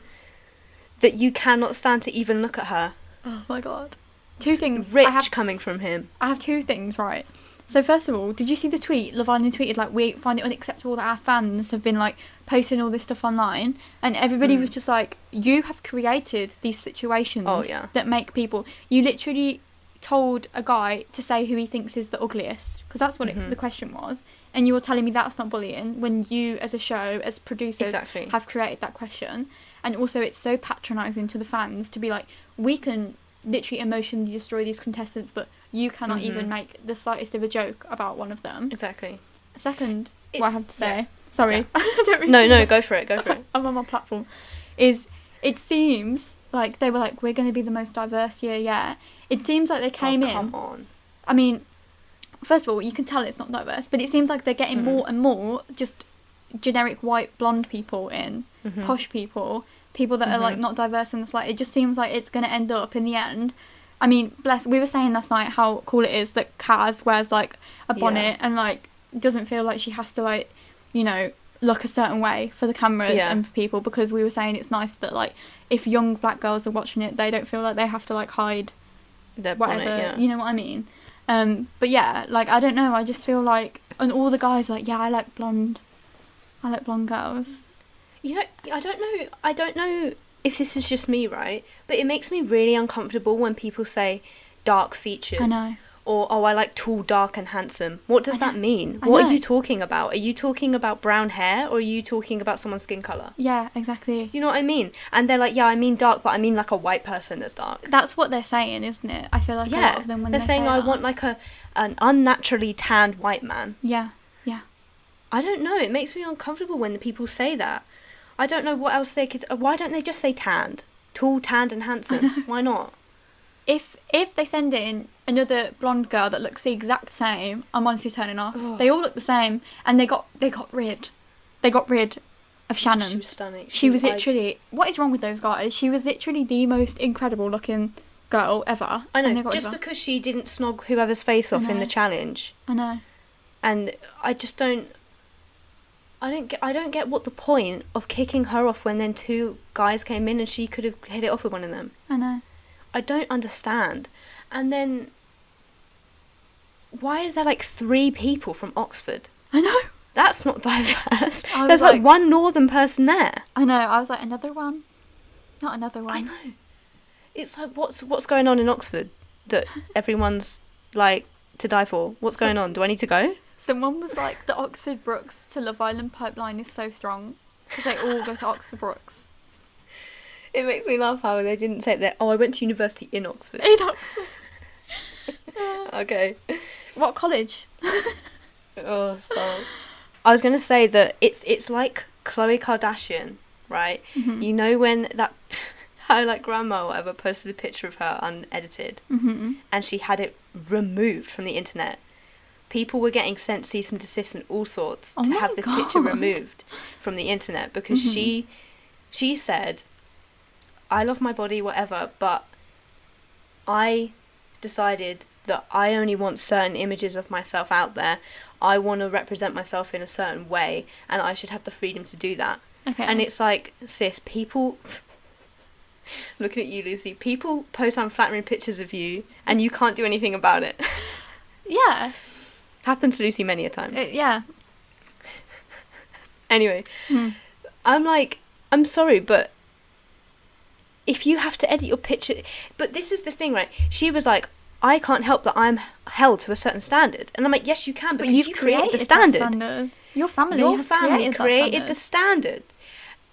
Speaker 1: that you cannot stand to even look at her.
Speaker 2: Oh my god. Two things.
Speaker 1: Rich coming from him.
Speaker 2: I have 2 things, right? So first of all, did you see the tweet? Love Island tweeted, like, we find it unacceptable that our fans have been, like, posting all this stuff online. And everybody was just like, you have created these situations that make people... You literally told a guy to say who he thinks is the ugliest, because that's what the question was. And you were telling me that's not bullying when you, as a show, as producers, have created that question. And also, it's so patronising to the fans to be like, we can literally emotionally destroy these contestants, but you cannot even make the slightest of a joke about one of them.
Speaker 1: Exactly.
Speaker 2: Second, what I have to say, sorry, I don't really
Speaker 1: no, go for it.
Speaker 2: I'm on my platform, is it seems like they were like, we're going to be the most diverse year yet. It seems like they came in.
Speaker 1: Come on.
Speaker 2: I mean, first of all, you can tell it's not diverse, but it seems like they're getting more and more just generic white blonde people in, posh people that are like not diverse in the slightest. It just seems like it's going to end up in the end. I mean, we were saying last night how cool it is that Kaz wears like a bonnet and like doesn't feel like she has to, like, you know, look a certain way for the cameras and for people, because we were saying it's nice that, like, if young black girls are watching it, they don't feel like they have to, like, hide
Speaker 1: their
Speaker 2: whatever,
Speaker 1: bonnet,
Speaker 2: you know what I mean? But yeah, like, I don't know, I just feel like, and all the guys are like, yeah, I like blonde girls.
Speaker 1: You know, I don't know if this is just me, right? But it makes me really uncomfortable when people say dark features.
Speaker 2: I know.
Speaker 1: Or, I like tall, dark and handsome. What does that mean? What are you talking about? Are you talking about brown hair, or are you talking about someone's skin colour?
Speaker 2: Yeah, exactly.
Speaker 1: You know what I mean? And they're like, yeah, I mean dark, but I mean like a white person that's dark.
Speaker 2: That's what they're saying, isn't it? I feel like a lot of them, when
Speaker 1: they're saying, I want like an unnaturally tanned white man.
Speaker 2: Yeah.
Speaker 1: I don't know. It makes me uncomfortable when the people say that. I don't know what else they could... Why don't they just say tanned? Tall, tanned and handsome. Why not?
Speaker 2: If they send in another blonde girl that looks the exact same, I'm honestly turning off. They all look the same, and they got rid of Shannon.
Speaker 1: She was stunning.
Speaker 2: She was literally... What is wrong with those guys? She was literally the most incredible looking girl ever.
Speaker 1: I know, just because she didn't snog whoever's face off in the challenge.
Speaker 2: I know.
Speaker 1: And I just don't... I don't get what the point of kicking her off when then 2 guys came in and she could have hit it off with one of them.
Speaker 2: I know.
Speaker 1: I don't understand. And then, why is there like 3 people from Oxford?
Speaker 2: I know.
Speaker 1: That's not diverse. There's like 1 northern person there.
Speaker 2: I know. I was like, another one? Not another one.
Speaker 1: I know. It's like, what's going on in Oxford that everyone's like to die for? What's going on? Do I need to go?
Speaker 2: Someone was like, the Oxford Brooks to Love Island pipeline is so strong, because they all go to Oxford Brooks.
Speaker 1: It makes me laugh how they didn't say it there. Oh, I went to university in Oxford.
Speaker 2: In Oxford.
Speaker 1: Okay.
Speaker 2: What college?
Speaker 1: Oh, sorry. I was going to say that it's like Khloe Kardashian, right? You know when that... her like grandma or whatever posted a picture of her unedited, and she had it removed from the internet. People were getting sent cease and desist and all sorts to have this picture removed from the internet, because she said, I love my body, whatever, but I decided that I only want certain images of myself out there. I want to represent myself in a certain way, and I should have the freedom to do that.
Speaker 2: Okay.
Speaker 1: And it's like, sis, people Looking at you, Lucy. People post unflattering pictures of you, and you can't do anything about it.
Speaker 2: Yeah.
Speaker 1: Happened to Lucy many a time.
Speaker 2: Yeah.
Speaker 1: Anyway, I'm like, I'm sorry, but if you have to edit your picture... But this is the thing, right? She was like, I can't help that I'm held to a certain standard. And I'm like, yes, you can, because you created the standard.
Speaker 2: Your family
Speaker 1: created the standard.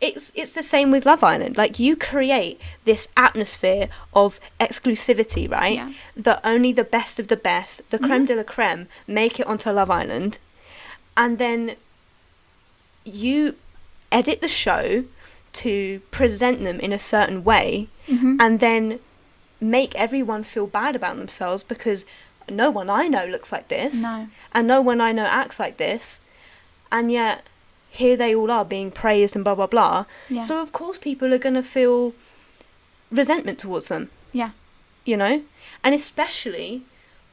Speaker 1: It's the same with Love Island. Like, you create this atmosphere of exclusivity, right?
Speaker 2: Yeah.
Speaker 1: That only the best of the best, the creme de la creme, make it onto Love Island. And then you edit the show to present them in a certain way, and then make everyone feel bad about themselves because no one I know looks like this, and no one I know acts like this, and yet here they all are being praised and blah blah blah. Yeah. So of course people are going to feel resentment towards them.
Speaker 2: Yeah.
Speaker 1: You know? And especially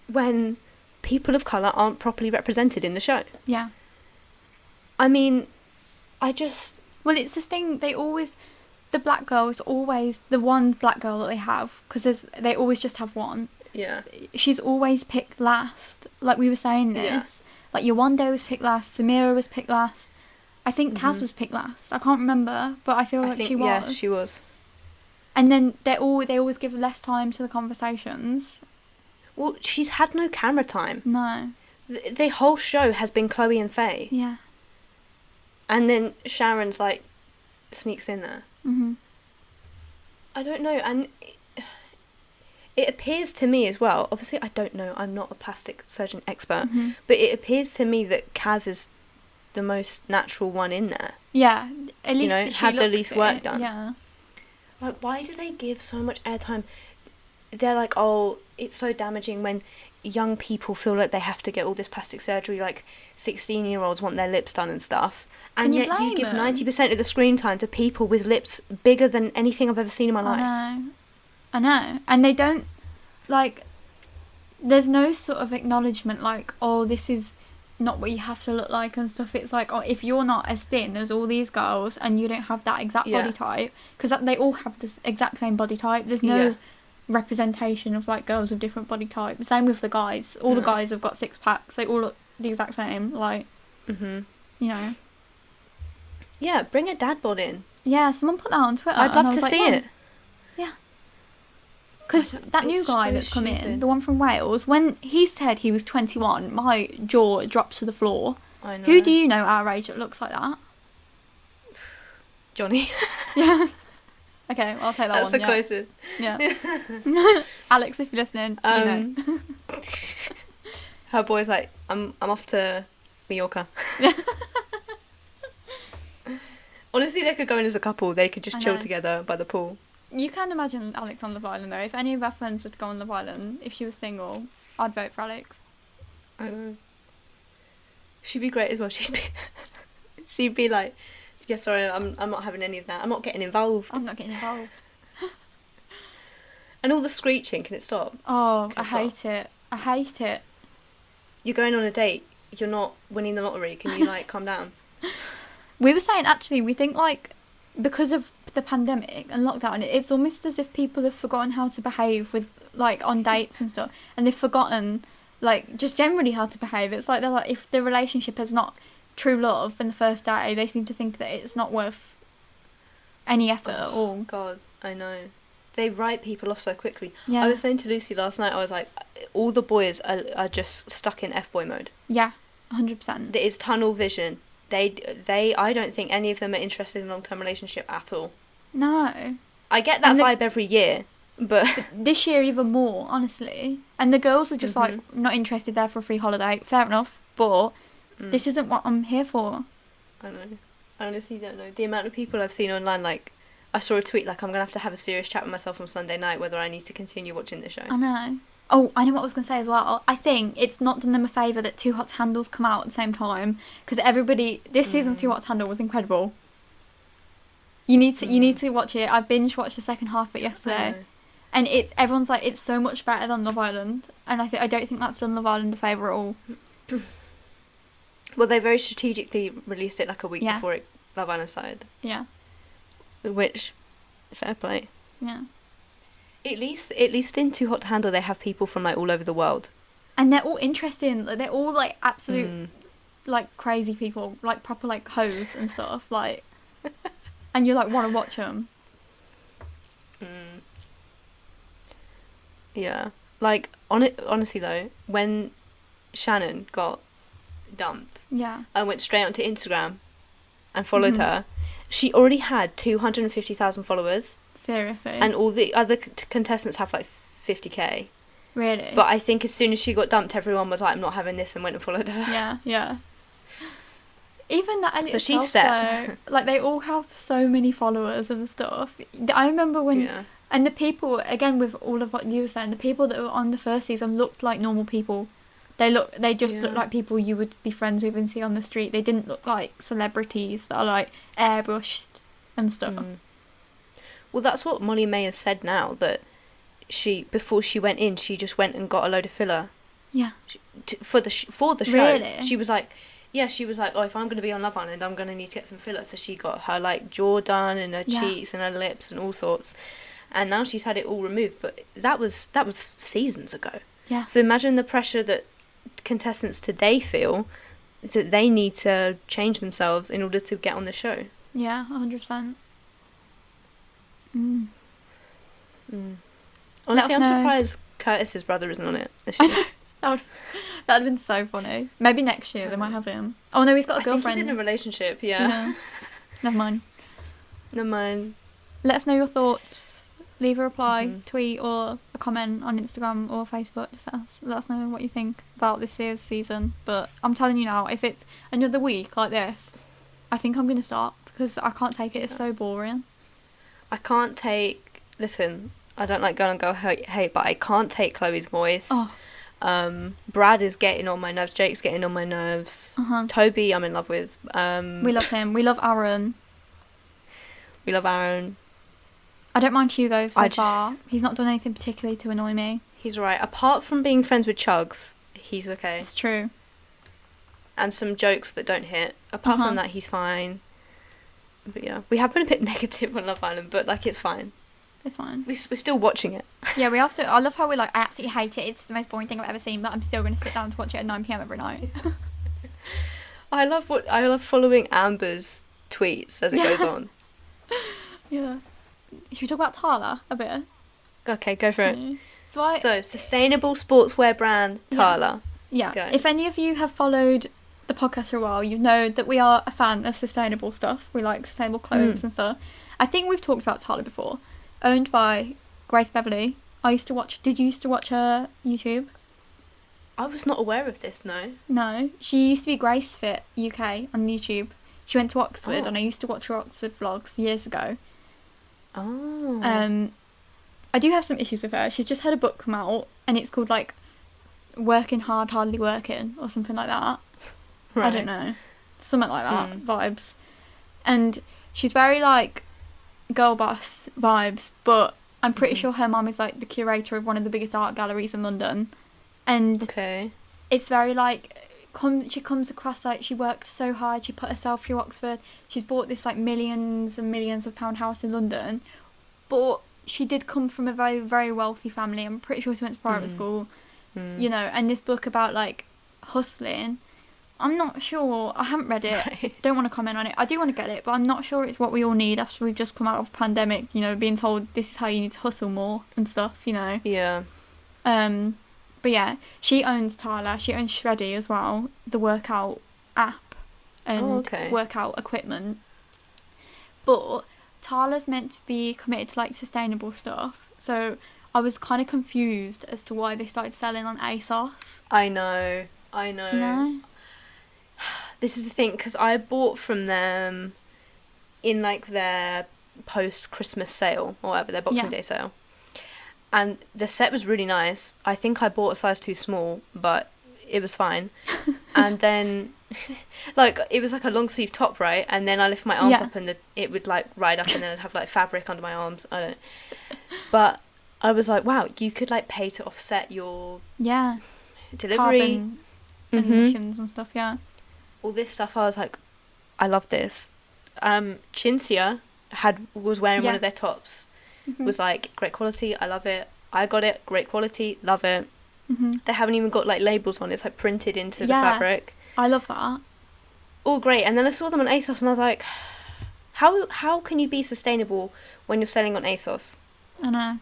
Speaker 1: when people of colour aren't properly represented in the show.
Speaker 2: Yeah.
Speaker 1: I mean, well,
Speaker 2: it's this thing, the black girl is always the one black girl that they have, because they always just have one.
Speaker 1: Yeah.
Speaker 2: She's always picked last. Like we were saying this. Yeah. Like Yewande was picked last, Samira was picked last. I think Kaz was picked last. I can't remember, but I feel like she was.
Speaker 1: Yeah, she was.
Speaker 2: And then they always give less time to the conversations.
Speaker 1: Well, she's had no camera time.
Speaker 2: No.
Speaker 1: The whole show has been Chloe and Faye.
Speaker 2: Yeah.
Speaker 1: And then Sharon's like sneaks in there. I don't know, and it appears to me as well, obviously I don't know, I'm not a plastic surgeon expert, but it appears to me that Kaz is the most natural one in there.
Speaker 2: Yeah, at least,
Speaker 1: you know, had the least work done.
Speaker 2: Yeah.
Speaker 1: Like, why do they give so much airtime? They're like, oh, it's so damaging when young people feel like they have to get all this plastic surgery, like 16-year-olds want their lips done and stuff. And yet you give 90% of the screen time to people with lips bigger than anything I've ever seen in my life.
Speaker 2: I know. And they don't, like, there's no sort of acknowledgement like, oh, this is not what you have to look like and stuff. It's like, oh, if you're not as thin as all these girls and you don't have that exact body type, because they all have this exact same body type, there's no representation of like girls of different body types. Same with the guys. All the guys have got six packs. They all look the exact same. Like, you know.
Speaker 1: Yeah, bring a dad bod in.
Speaker 2: Yeah, someone put that on Twitter.
Speaker 1: I'd love to see it.
Speaker 2: Yeah. Because that new guy that's come in, the one from Wales, when he said he was 21, my jaw dropped to the floor.
Speaker 1: I know.
Speaker 2: Who do you know our age that looks like that?
Speaker 1: Johnny.
Speaker 2: Yeah. Okay, I'll take that
Speaker 1: That's
Speaker 2: one.
Speaker 1: That's the closest.
Speaker 2: Yeah. Alex, if you're listening, you know.
Speaker 1: Her boy's like, I'm off to Mallorca. Honestly, they could go in as a couple. They could just chill together by the pool.
Speaker 2: You can imagine Alex on Love Island, though. If any of our friends were to go on Love Island, if she was single, I'd vote for Alex.
Speaker 1: I know. She'd be great as well. She'd be like, yeah, sorry, I'm not having any of that. I'm not getting involved.
Speaker 2: I'm not getting involved.
Speaker 1: And all the screeching, can it stop?
Speaker 2: Oh, I hate it.
Speaker 1: You're going on a date. You're not winning the lottery. Can you, like, calm down?
Speaker 2: We were saying, actually, we think, like, because of the pandemic and lockdown, it's almost as if people have forgotten how to behave with, like, on dates and stuff. And they've forgotten, like, just generally how to behave. It's like, they're like, if the relationship is not true love in the first day, they seem to think that it's not worth any effort at all.
Speaker 1: God, I know. They write people off so quickly.
Speaker 2: Yeah.
Speaker 1: I was saying to Lucy last night, I was like, all the boys are just stuck in F-boy mode.
Speaker 2: Yeah, 100%.
Speaker 1: It is tunnel vision. They I don't think any of them are interested in a long-term relationship at all.
Speaker 2: No.
Speaker 1: I get that vibe every year, but
Speaker 2: this year even more, honestly. And the girls are just like not interested there for a free holiday. Fair enough, but this isn't what I'm here for.
Speaker 1: I know. I honestly don't know. The amount of people I've seen online, like, I saw a tweet like, I'm going to have a serious chat with myself on Sunday night whether I need to continue watching the show.
Speaker 2: I know. Oh, I know what I was going to say as well. I think it's not done them a favour that Too Hot to Handle's come out at the same time, because everybody, this season's Too Hot to Handle was incredible. You need to watch it. I binge watched the second half of it yesterday, and everyone's like, it's so much better than Love Island, and I don't think that's done Love Island a favour at all.
Speaker 1: Well, they very strategically released it like a week before Love Island started.
Speaker 2: Yeah.
Speaker 1: Which, fair play.
Speaker 2: Yeah.
Speaker 1: At least in Too Hot to Handle, they have people from like all over the world.
Speaker 2: And they're all interesting. Like, they're all like absolute like crazy people, like proper like hoes and stuff. Like, and you like want to watch them.
Speaker 1: Yeah. Like honestly though, when Shannon got dumped, I went straight onto Instagram and followed her. She already had 250,000 followers.
Speaker 2: Seriously.
Speaker 1: And all the other contestants have like 50k.
Speaker 2: Really?
Speaker 1: But I think as soon as she got dumped, everyone was like, I'm not having this, and went and followed her.
Speaker 2: Yeah. Even that.
Speaker 1: So she's set.
Speaker 2: Though, like, they all have so many followers and stuff. I remember when... Yeah. And the people, again, with all of what you were saying, the people that were on the first season looked like normal people. They just looked like people you would be friends with and see on the street. They didn't look like celebrities that are like airbrushed and stuff.
Speaker 1: Well, that's what Molly May has said now, that before she went in, she just went and got a load of filler.
Speaker 2: Yeah.
Speaker 1: For the show.
Speaker 2: Really?
Speaker 1: She was like, oh, if I'm going to be on Love Island, I'm going to need to get some filler. So she got her like jaw done and her cheeks and her lips and all sorts. And now she's had it all removed, but that was seasons ago.
Speaker 2: Yeah.
Speaker 1: So imagine the pressure that contestants today feel, that they need to change themselves in order to get on the show.
Speaker 2: Yeah, 100%.
Speaker 1: Honestly, I'm surprised Curtis's brother isn't on it this year.
Speaker 2: That'd have been so funny. Maybe next year they might have him. Oh no, he's got a girlfriend.
Speaker 1: I think he's in a relationship, yeah.
Speaker 2: Never mind. Let us know your thoughts. Leave a reply, tweet, or a comment on Instagram or Facebook. Just let us know what you think about this year's season. But I'm telling you now, if it's another week like this, I think I'm going to stop, because I can't take it. It's so boring.
Speaker 1: I can't take... Listen, I don't like girl hate, but I can't take Chloe's voice. Oh. Brad is getting on my nerves. Jake's getting on my nerves. Toby, I'm in love with.
Speaker 2: We love him. We love Aaron. I don't mind Hugo so far. He's not done anything particularly to annoy me.
Speaker 1: He's right. Apart from being friends with Chugs, he's okay.
Speaker 2: It's true.
Speaker 1: And some jokes that don't hit. Apart from that, he's fine. But yeah, we have been a bit negative on Love Island, but like, it's fine.
Speaker 2: It's fine.
Speaker 1: We're still watching it.
Speaker 2: Yeah, we also... I love how we're like, I absolutely hate it. It's the most boring thing I've ever seen, but I'm still going to sit down to watch it at 9 p.m. every night.
Speaker 1: I love following Amber's tweets as it goes on.
Speaker 2: Yeah. Should we talk about Tala a bit?
Speaker 1: Okay, go for it.
Speaker 2: So
Speaker 1: sustainable sportswear brand, Tala.
Speaker 2: Yeah. If any of you have followed the podcast for a while, you know that we are a fan of sustainable stuff. We like sustainable clothes and stuff. I think we've talked about Tala before. Owned by Grace Beverley. Did you used to watch her YouTube?
Speaker 1: I was not aware of this, no.
Speaker 2: No. She used to be Grace Fit UK on YouTube. She went to Oxford and I used to watch her Oxford vlogs years ago.
Speaker 1: Oh.
Speaker 2: I do have some issues with her. She's just had a book come out and it's called like Working Hard, Hardly Working or something like that. Right. I don't know. Something like that vibes. And she's very like girl boss vibes, but I'm pretty sure her mum is like the curator of one of the biggest art galleries in London. And it's very like she comes across like she worked so hard, she put herself through Oxford, she's bought this like millions and millions of pound house in London, but she did come from a very, very wealthy family. I'm pretty sure she went to private school, you know, and this book about like hustling, I'm not sure, I haven't read it, don't want to comment on it. I do want to get it, but I'm not sure it's what we all need after we've just come out of a pandemic, you know, being told this is how you need to hustle more and stuff, you know.
Speaker 1: Yeah.
Speaker 2: But yeah, she owns Tala, she owns Shreddy as well, the workout app and workout equipment. But Tala's meant to be committed to like sustainable stuff, so I was kind of confused as to why they started selling on ASOS.
Speaker 1: I know. You know? This is the thing, because I bought from them in like their post-Christmas sale, or whatever, their Boxing Day sale. And the set was really nice. I think I bought a size too small, but it was fine. And then, like, it was like a long sleeve top, right? And then I lift my arms up and it would like ride up and then I'd have like fabric under my arms. But I was like, wow, you could like pay to offset your delivery.
Speaker 2: Carbon emissions and stuff,
Speaker 1: all this stuff. I was like, I love this. Chinsia was wearing one of their tops was like, great quality, I love it. I got it, great quality, love it. They haven't even got like labels on it. It's like printed into the fabric.
Speaker 2: I love that.
Speaker 1: All great. And then I saw them on ASOS and I was like, how can you be sustainable when you're selling on ASOS?
Speaker 2: I know.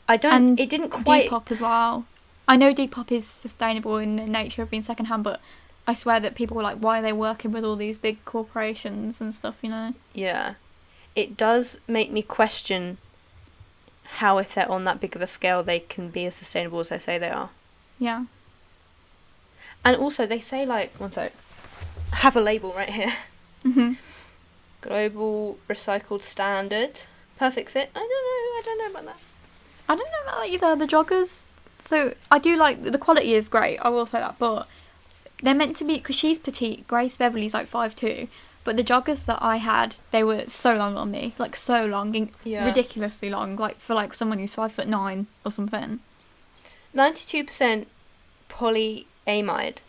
Speaker 1: And it didn't quite...
Speaker 2: Depop as well. I know Depop is sustainable in the nature of being secondhand, but I swear that people were like, why are they working with all these big corporations and stuff, you know?
Speaker 1: Yeah. It does make me question how, if they're on that big of a scale, they can be as sustainable as they say they are.
Speaker 2: Yeah.
Speaker 1: And also, they say, like, one sec, I have a label right here. Global Recycled Standard. Perfect fit. I don't know about that.
Speaker 2: I don't know about that either. The joggers. So, I do like, the quality is great, I will say that, but they're meant to be, because she's petite, Grace Beverly's like 5'2", but the joggers that I had, they were so long on me, like so long, ridiculously long, like for like someone who's 5'9" or something.
Speaker 1: 92% polyamide.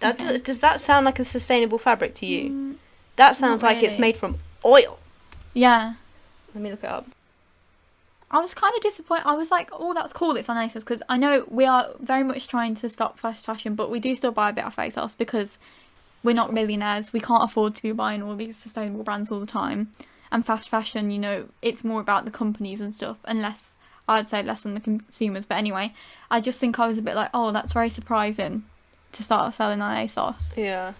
Speaker 1: Does that sound like a sustainable fabric to you? That sounds like it's made from oil.
Speaker 2: Yeah.
Speaker 1: Let me look it up.
Speaker 2: I was kind of disappointed. I was like, oh, that's cool, it's on ASOS, because I know we are very much trying to stop fast fashion, but we do still buy a bit off ASOS because we're not millionaires. We can't afford to be buying all these sustainable brands all the time. And fast fashion, you know, it's more about the companies and stuff, and less, I'd say less than the consumers. But anyway, I just think I was a bit like, oh, that's very surprising to start selling on ASOS.
Speaker 1: Yeah.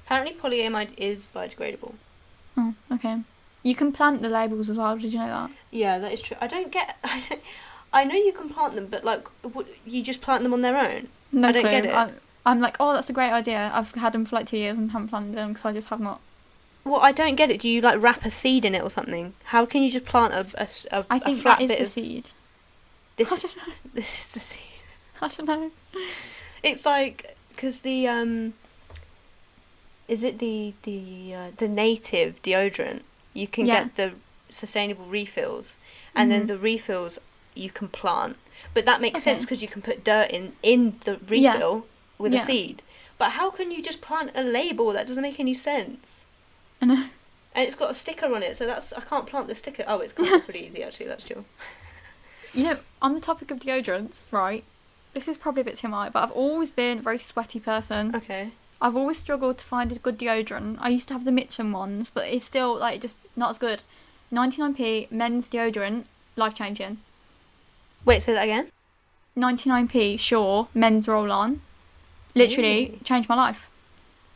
Speaker 1: Apparently polyamide is biodegradable.
Speaker 2: Oh, okay. You can plant the labels as well, did you know that?
Speaker 1: Yeah, that is true. I know you can plant them, but like, you just plant them on their own?
Speaker 2: No
Speaker 1: I don't
Speaker 2: clue.
Speaker 1: get it.
Speaker 2: I'm like, oh, that's a great idea. I've had them for like 2 years and haven't planted them because I just have not.
Speaker 1: Well, I don't get it. Do you like wrap a seed in it or something? How can you just plant a
Speaker 2: I think
Speaker 1: flat
Speaker 2: that is
Speaker 1: bit
Speaker 2: the
Speaker 1: of
Speaker 2: seed.
Speaker 1: This?
Speaker 2: I don't know.
Speaker 1: This is the seed.
Speaker 2: I don't know.
Speaker 1: It's like, because the is it the native deodorant? You can get the sustainable refills, and then the refills you can plant. But that makes sense because you can put dirt in the refill with a seed. But how can you just plant a label? That doesn't make any sense.
Speaker 2: I know.
Speaker 1: And it's got a sticker on it, so I can't plant the sticker. Oh, it's comes off pretty easy actually. That's true.
Speaker 2: You know, on the topic of deodorants, right? This is probably a bit TMI, but I've always been a very sweaty person.
Speaker 1: Okay.
Speaker 2: I've always struggled to find a good deodorant. I used to have the Mitchum ones, but it's still like just not as good. 99p men's deodorant, life changing.
Speaker 1: Wait, say that again.
Speaker 2: 99p Sure men's roll on, literally changed my life.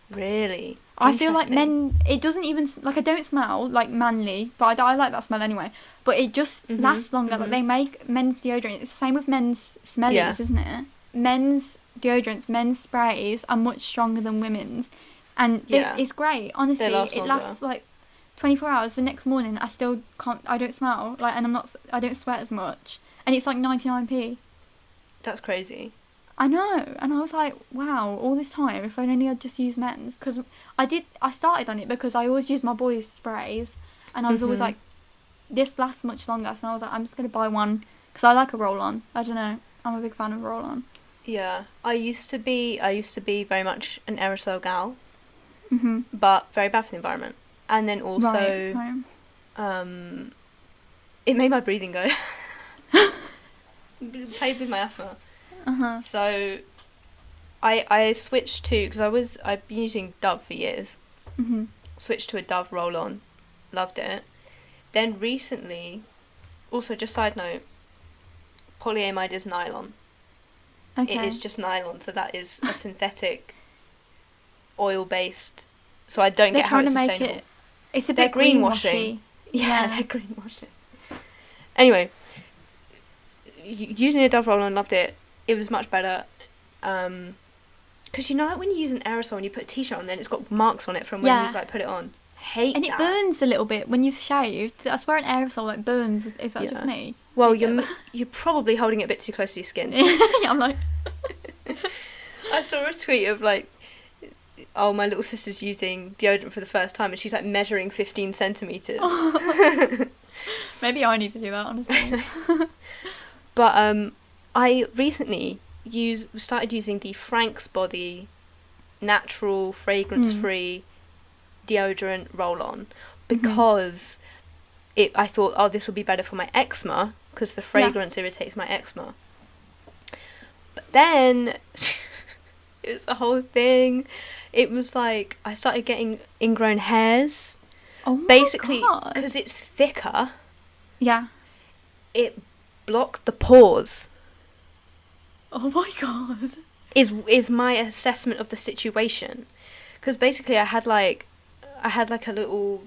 Speaker 1: Really?
Speaker 2: I feel like men, it doesn't even, like, I don't smell like manly, but I like that smell anyway, but it just lasts longer. Like, they make men's deodorant, it's the same with men's smellies, isn't it? Men's deodorants, men's sprays are much stronger than women's, and it's great, honestly. It lasts like 24 hours. The next morning I still I don't smell, like, and I don't sweat as much, and it's like 99p.
Speaker 1: That's crazy.
Speaker 2: I know, and I was like, wow, all this time, if only I'd just used men's, because I started on it because I always use my boys' sprays, and I was always like, this lasts much longer, so I was like, I'm just going to buy one, because I like a roll-on. I don't know, I'm a big fan of roll-on.
Speaker 1: Yeah, I used to be very much an aerosol gal, but very bad for the environment, and then also, it made my breathing go. Played with my asthma. So I switched to, because I've been using Dove for years, switched to a Dove roll-on, loved it. Then recently, also just side note, polyamide is nylon. It is just nylon, so that is a synthetic oil-based, so I don't get how it's sustainable.
Speaker 2: It's a bit greenwashing.
Speaker 1: Yeah, they're greenwashing. Anyway, using a Dove roll-on, loved it. It was much better, because you know, like when you use an aerosol and you put a t-shirt on, then it's got marks on it from when you've like put it on. Hate
Speaker 2: and
Speaker 1: that.
Speaker 2: It burns a little bit when you've shaved. I swear an aerosol like burns. Is that just me?
Speaker 1: Well, you're probably holding it a bit too close to your skin.
Speaker 2: Yeah, I'm like.
Speaker 1: I saw a tweet of like, oh, my little sister's using deodorant for the first time, and she's like measuring 15 centimeters.
Speaker 2: Maybe I need to do that, honestly.
Speaker 1: But I recently started using the Frank's Body natural fragrance-free deodorant roll-on, because I thought, oh, this will be better for my eczema because the fragrance irritates my eczema. But then it was a whole thing. It was like I started getting ingrown hairs.
Speaker 2: Oh my
Speaker 1: basically,
Speaker 2: God.
Speaker 1: because it's thicker.
Speaker 2: Yeah.
Speaker 1: It blocked the pores.
Speaker 2: Oh my God.
Speaker 1: Is my assessment of the situation. Because basically I had like a little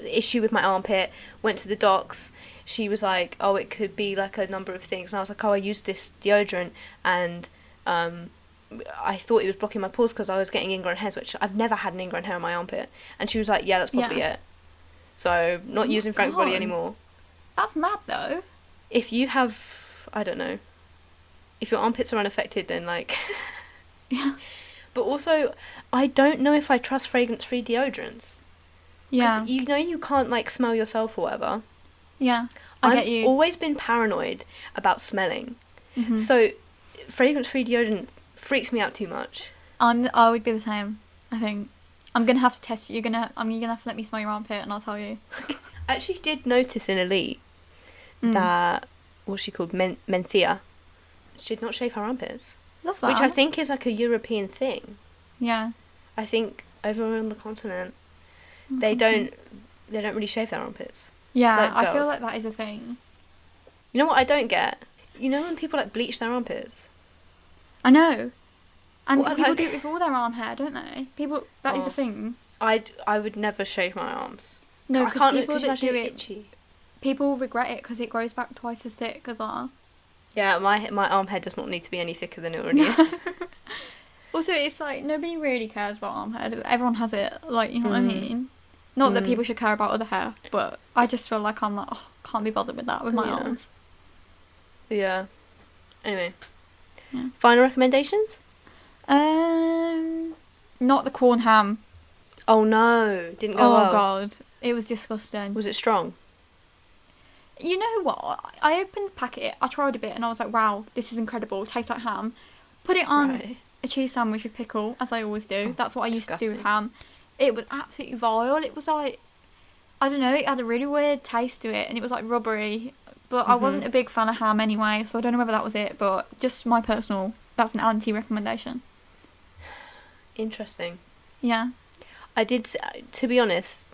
Speaker 1: issue with my armpit, went to the docs. She was like, oh, it could be like a number of things. And I was like, oh, I used this deodorant and I thought it was blocking my pores because I was getting ingrown hairs, which I've never had an ingrown hair on my armpit. And she was like, yeah, that's probably it. So not using Frank's Body anymore.
Speaker 2: That's mad though.
Speaker 1: If you have, I don't know, if your armpits are unaffected, then like...
Speaker 2: Yeah.
Speaker 1: But also, I don't know if I trust fragrance-free deodorants.
Speaker 2: Yeah.
Speaker 1: Because you can't like smell yourself or whatever.
Speaker 2: Yeah, I get you.
Speaker 1: I've always been paranoid about smelling. Mm-hmm. So fragrance-free deodorant freaks me out too much.
Speaker 2: I would be the same, I think. I'm gonna have to test you. You're gonna have to let me smell your armpit, and I'll tell you.
Speaker 1: I actually did notice in Elite that what's she called, Menthea, she did not shave her armpits.
Speaker 2: Love that.
Speaker 1: Which I think is like a European thing.
Speaker 2: Yeah.
Speaker 1: I think over on the continent, they don't really shave their armpits.
Speaker 2: Yeah,
Speaker 1: like
Speaker 2: I feel like that is a thing.
Speaker 1: You know what I don't get? You know when people like bleach their armpits?
Speaker 2: I know. And
Speaker 1: what,
Speaker 2: people do it with all their arm hair, don't they? That is a thing.
Speaker 1: I would never shave my arms.
Speaker 2: No, because people that do it,
Speaker 1: itchy.
Speaker 2: People regret it because it grows back twice as thick as ours.
Speaker 1: Yeah, my arm hair does not need to be any thicker than it already is.
Speaker 2: Also, it's like, nobody really cares about arm hair. Everyone has it, like, you know what I mean? Not that people should care about other hair, but I just feel like I'm like, oh, can't be bothered with that with my arms.
Speaker 1: Yeah. Anyway. Yeah. Final recommendations?
Speaker 2: Not the corn ham.
Speaker 1: Oh no, didn't go well.
Speaker 2: Oh God, it was disgusting.
Speaker 1: Was it strong?
Speaker 2: You know what? I opened the packet, I tried a bit, and I was like, wow, this is incredible. Tastes like ham. Put it on a cheese sandwich with pickle, as I always do. That's what I used to do with ham. It was absolutely vile. It was like, I don't know, it had a really weird taste to it, and it was like rubbery. But I wasn't a big fan of ham anyway, so I don't know whether that was it, but just my personal, that's an anti-recommendation.
Speaker 1: Interesting.
Speaker 2: Yeah.
Speaker 1: I did, to be honest,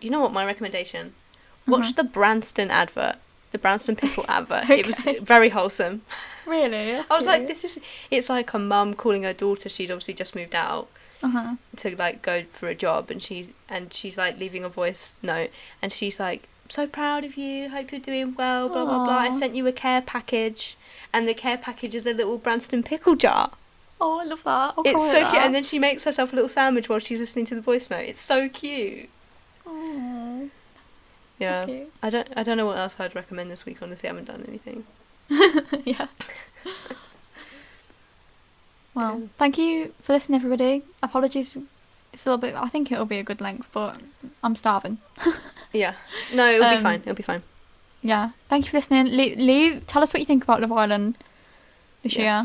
Speaker 1: you know what, my recommendation? Watch the Branston advert, the Branston pickle advert. Okay. It was very wholesome.
Speaker 2: Really?
Speaker 1: I was like, it's like a mum calling her daughter, she'd obviously just moved out to like go for a job, and she's like leaving a voice note, and she's like, so proud of you, hope you're doing well, blah, blah, blah. I sent you a care package, and the care package is a little Branston pickle jar.
Speaker 2: Oh, I love that.
Speaker 1: It's so cute, and then she makes herself a little sandwich while she's listening to the voice note. It's so cute.
Speaker 2: Oh.
Speaker 1: Yeah. Cute. I don't know what else I'd recommend this week, honestly. I haven't done anything.
Speaker 2: Yeah. Well, thank you for listening, everybody. Apologies, it's a little bit, I think it'll be a good length, but I'm starving.
Speaker 1: Yeah. No, it'll be fine. It'll be fine.
Speaker 2: Yeah. Thank you for listening. Tell us what you think about Love Island this year.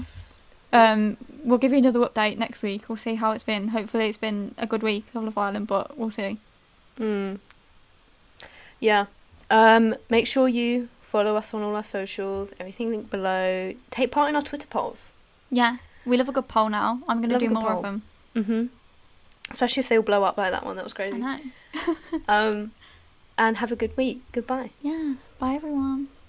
Speaker 2: We'll give you another update next week. We'll see how it's been. Hopefully it's been a good week of Love Island, but we'll see.
Speaker 1: Yeah. Make sure you follow us on all our socials, everything linked below. Take part in our Twitter polls.
Speaker 2: Yeah. We love a good poll now. I'm going to do more of them.
Speaker 1: Mm-hmm. Especially if they all blow up like that one. That was crazy.
Speaker 2: I know.
Speaker 1: And have a good week. Goodbye.
Speaker 2: Yeah. Bye, everyone.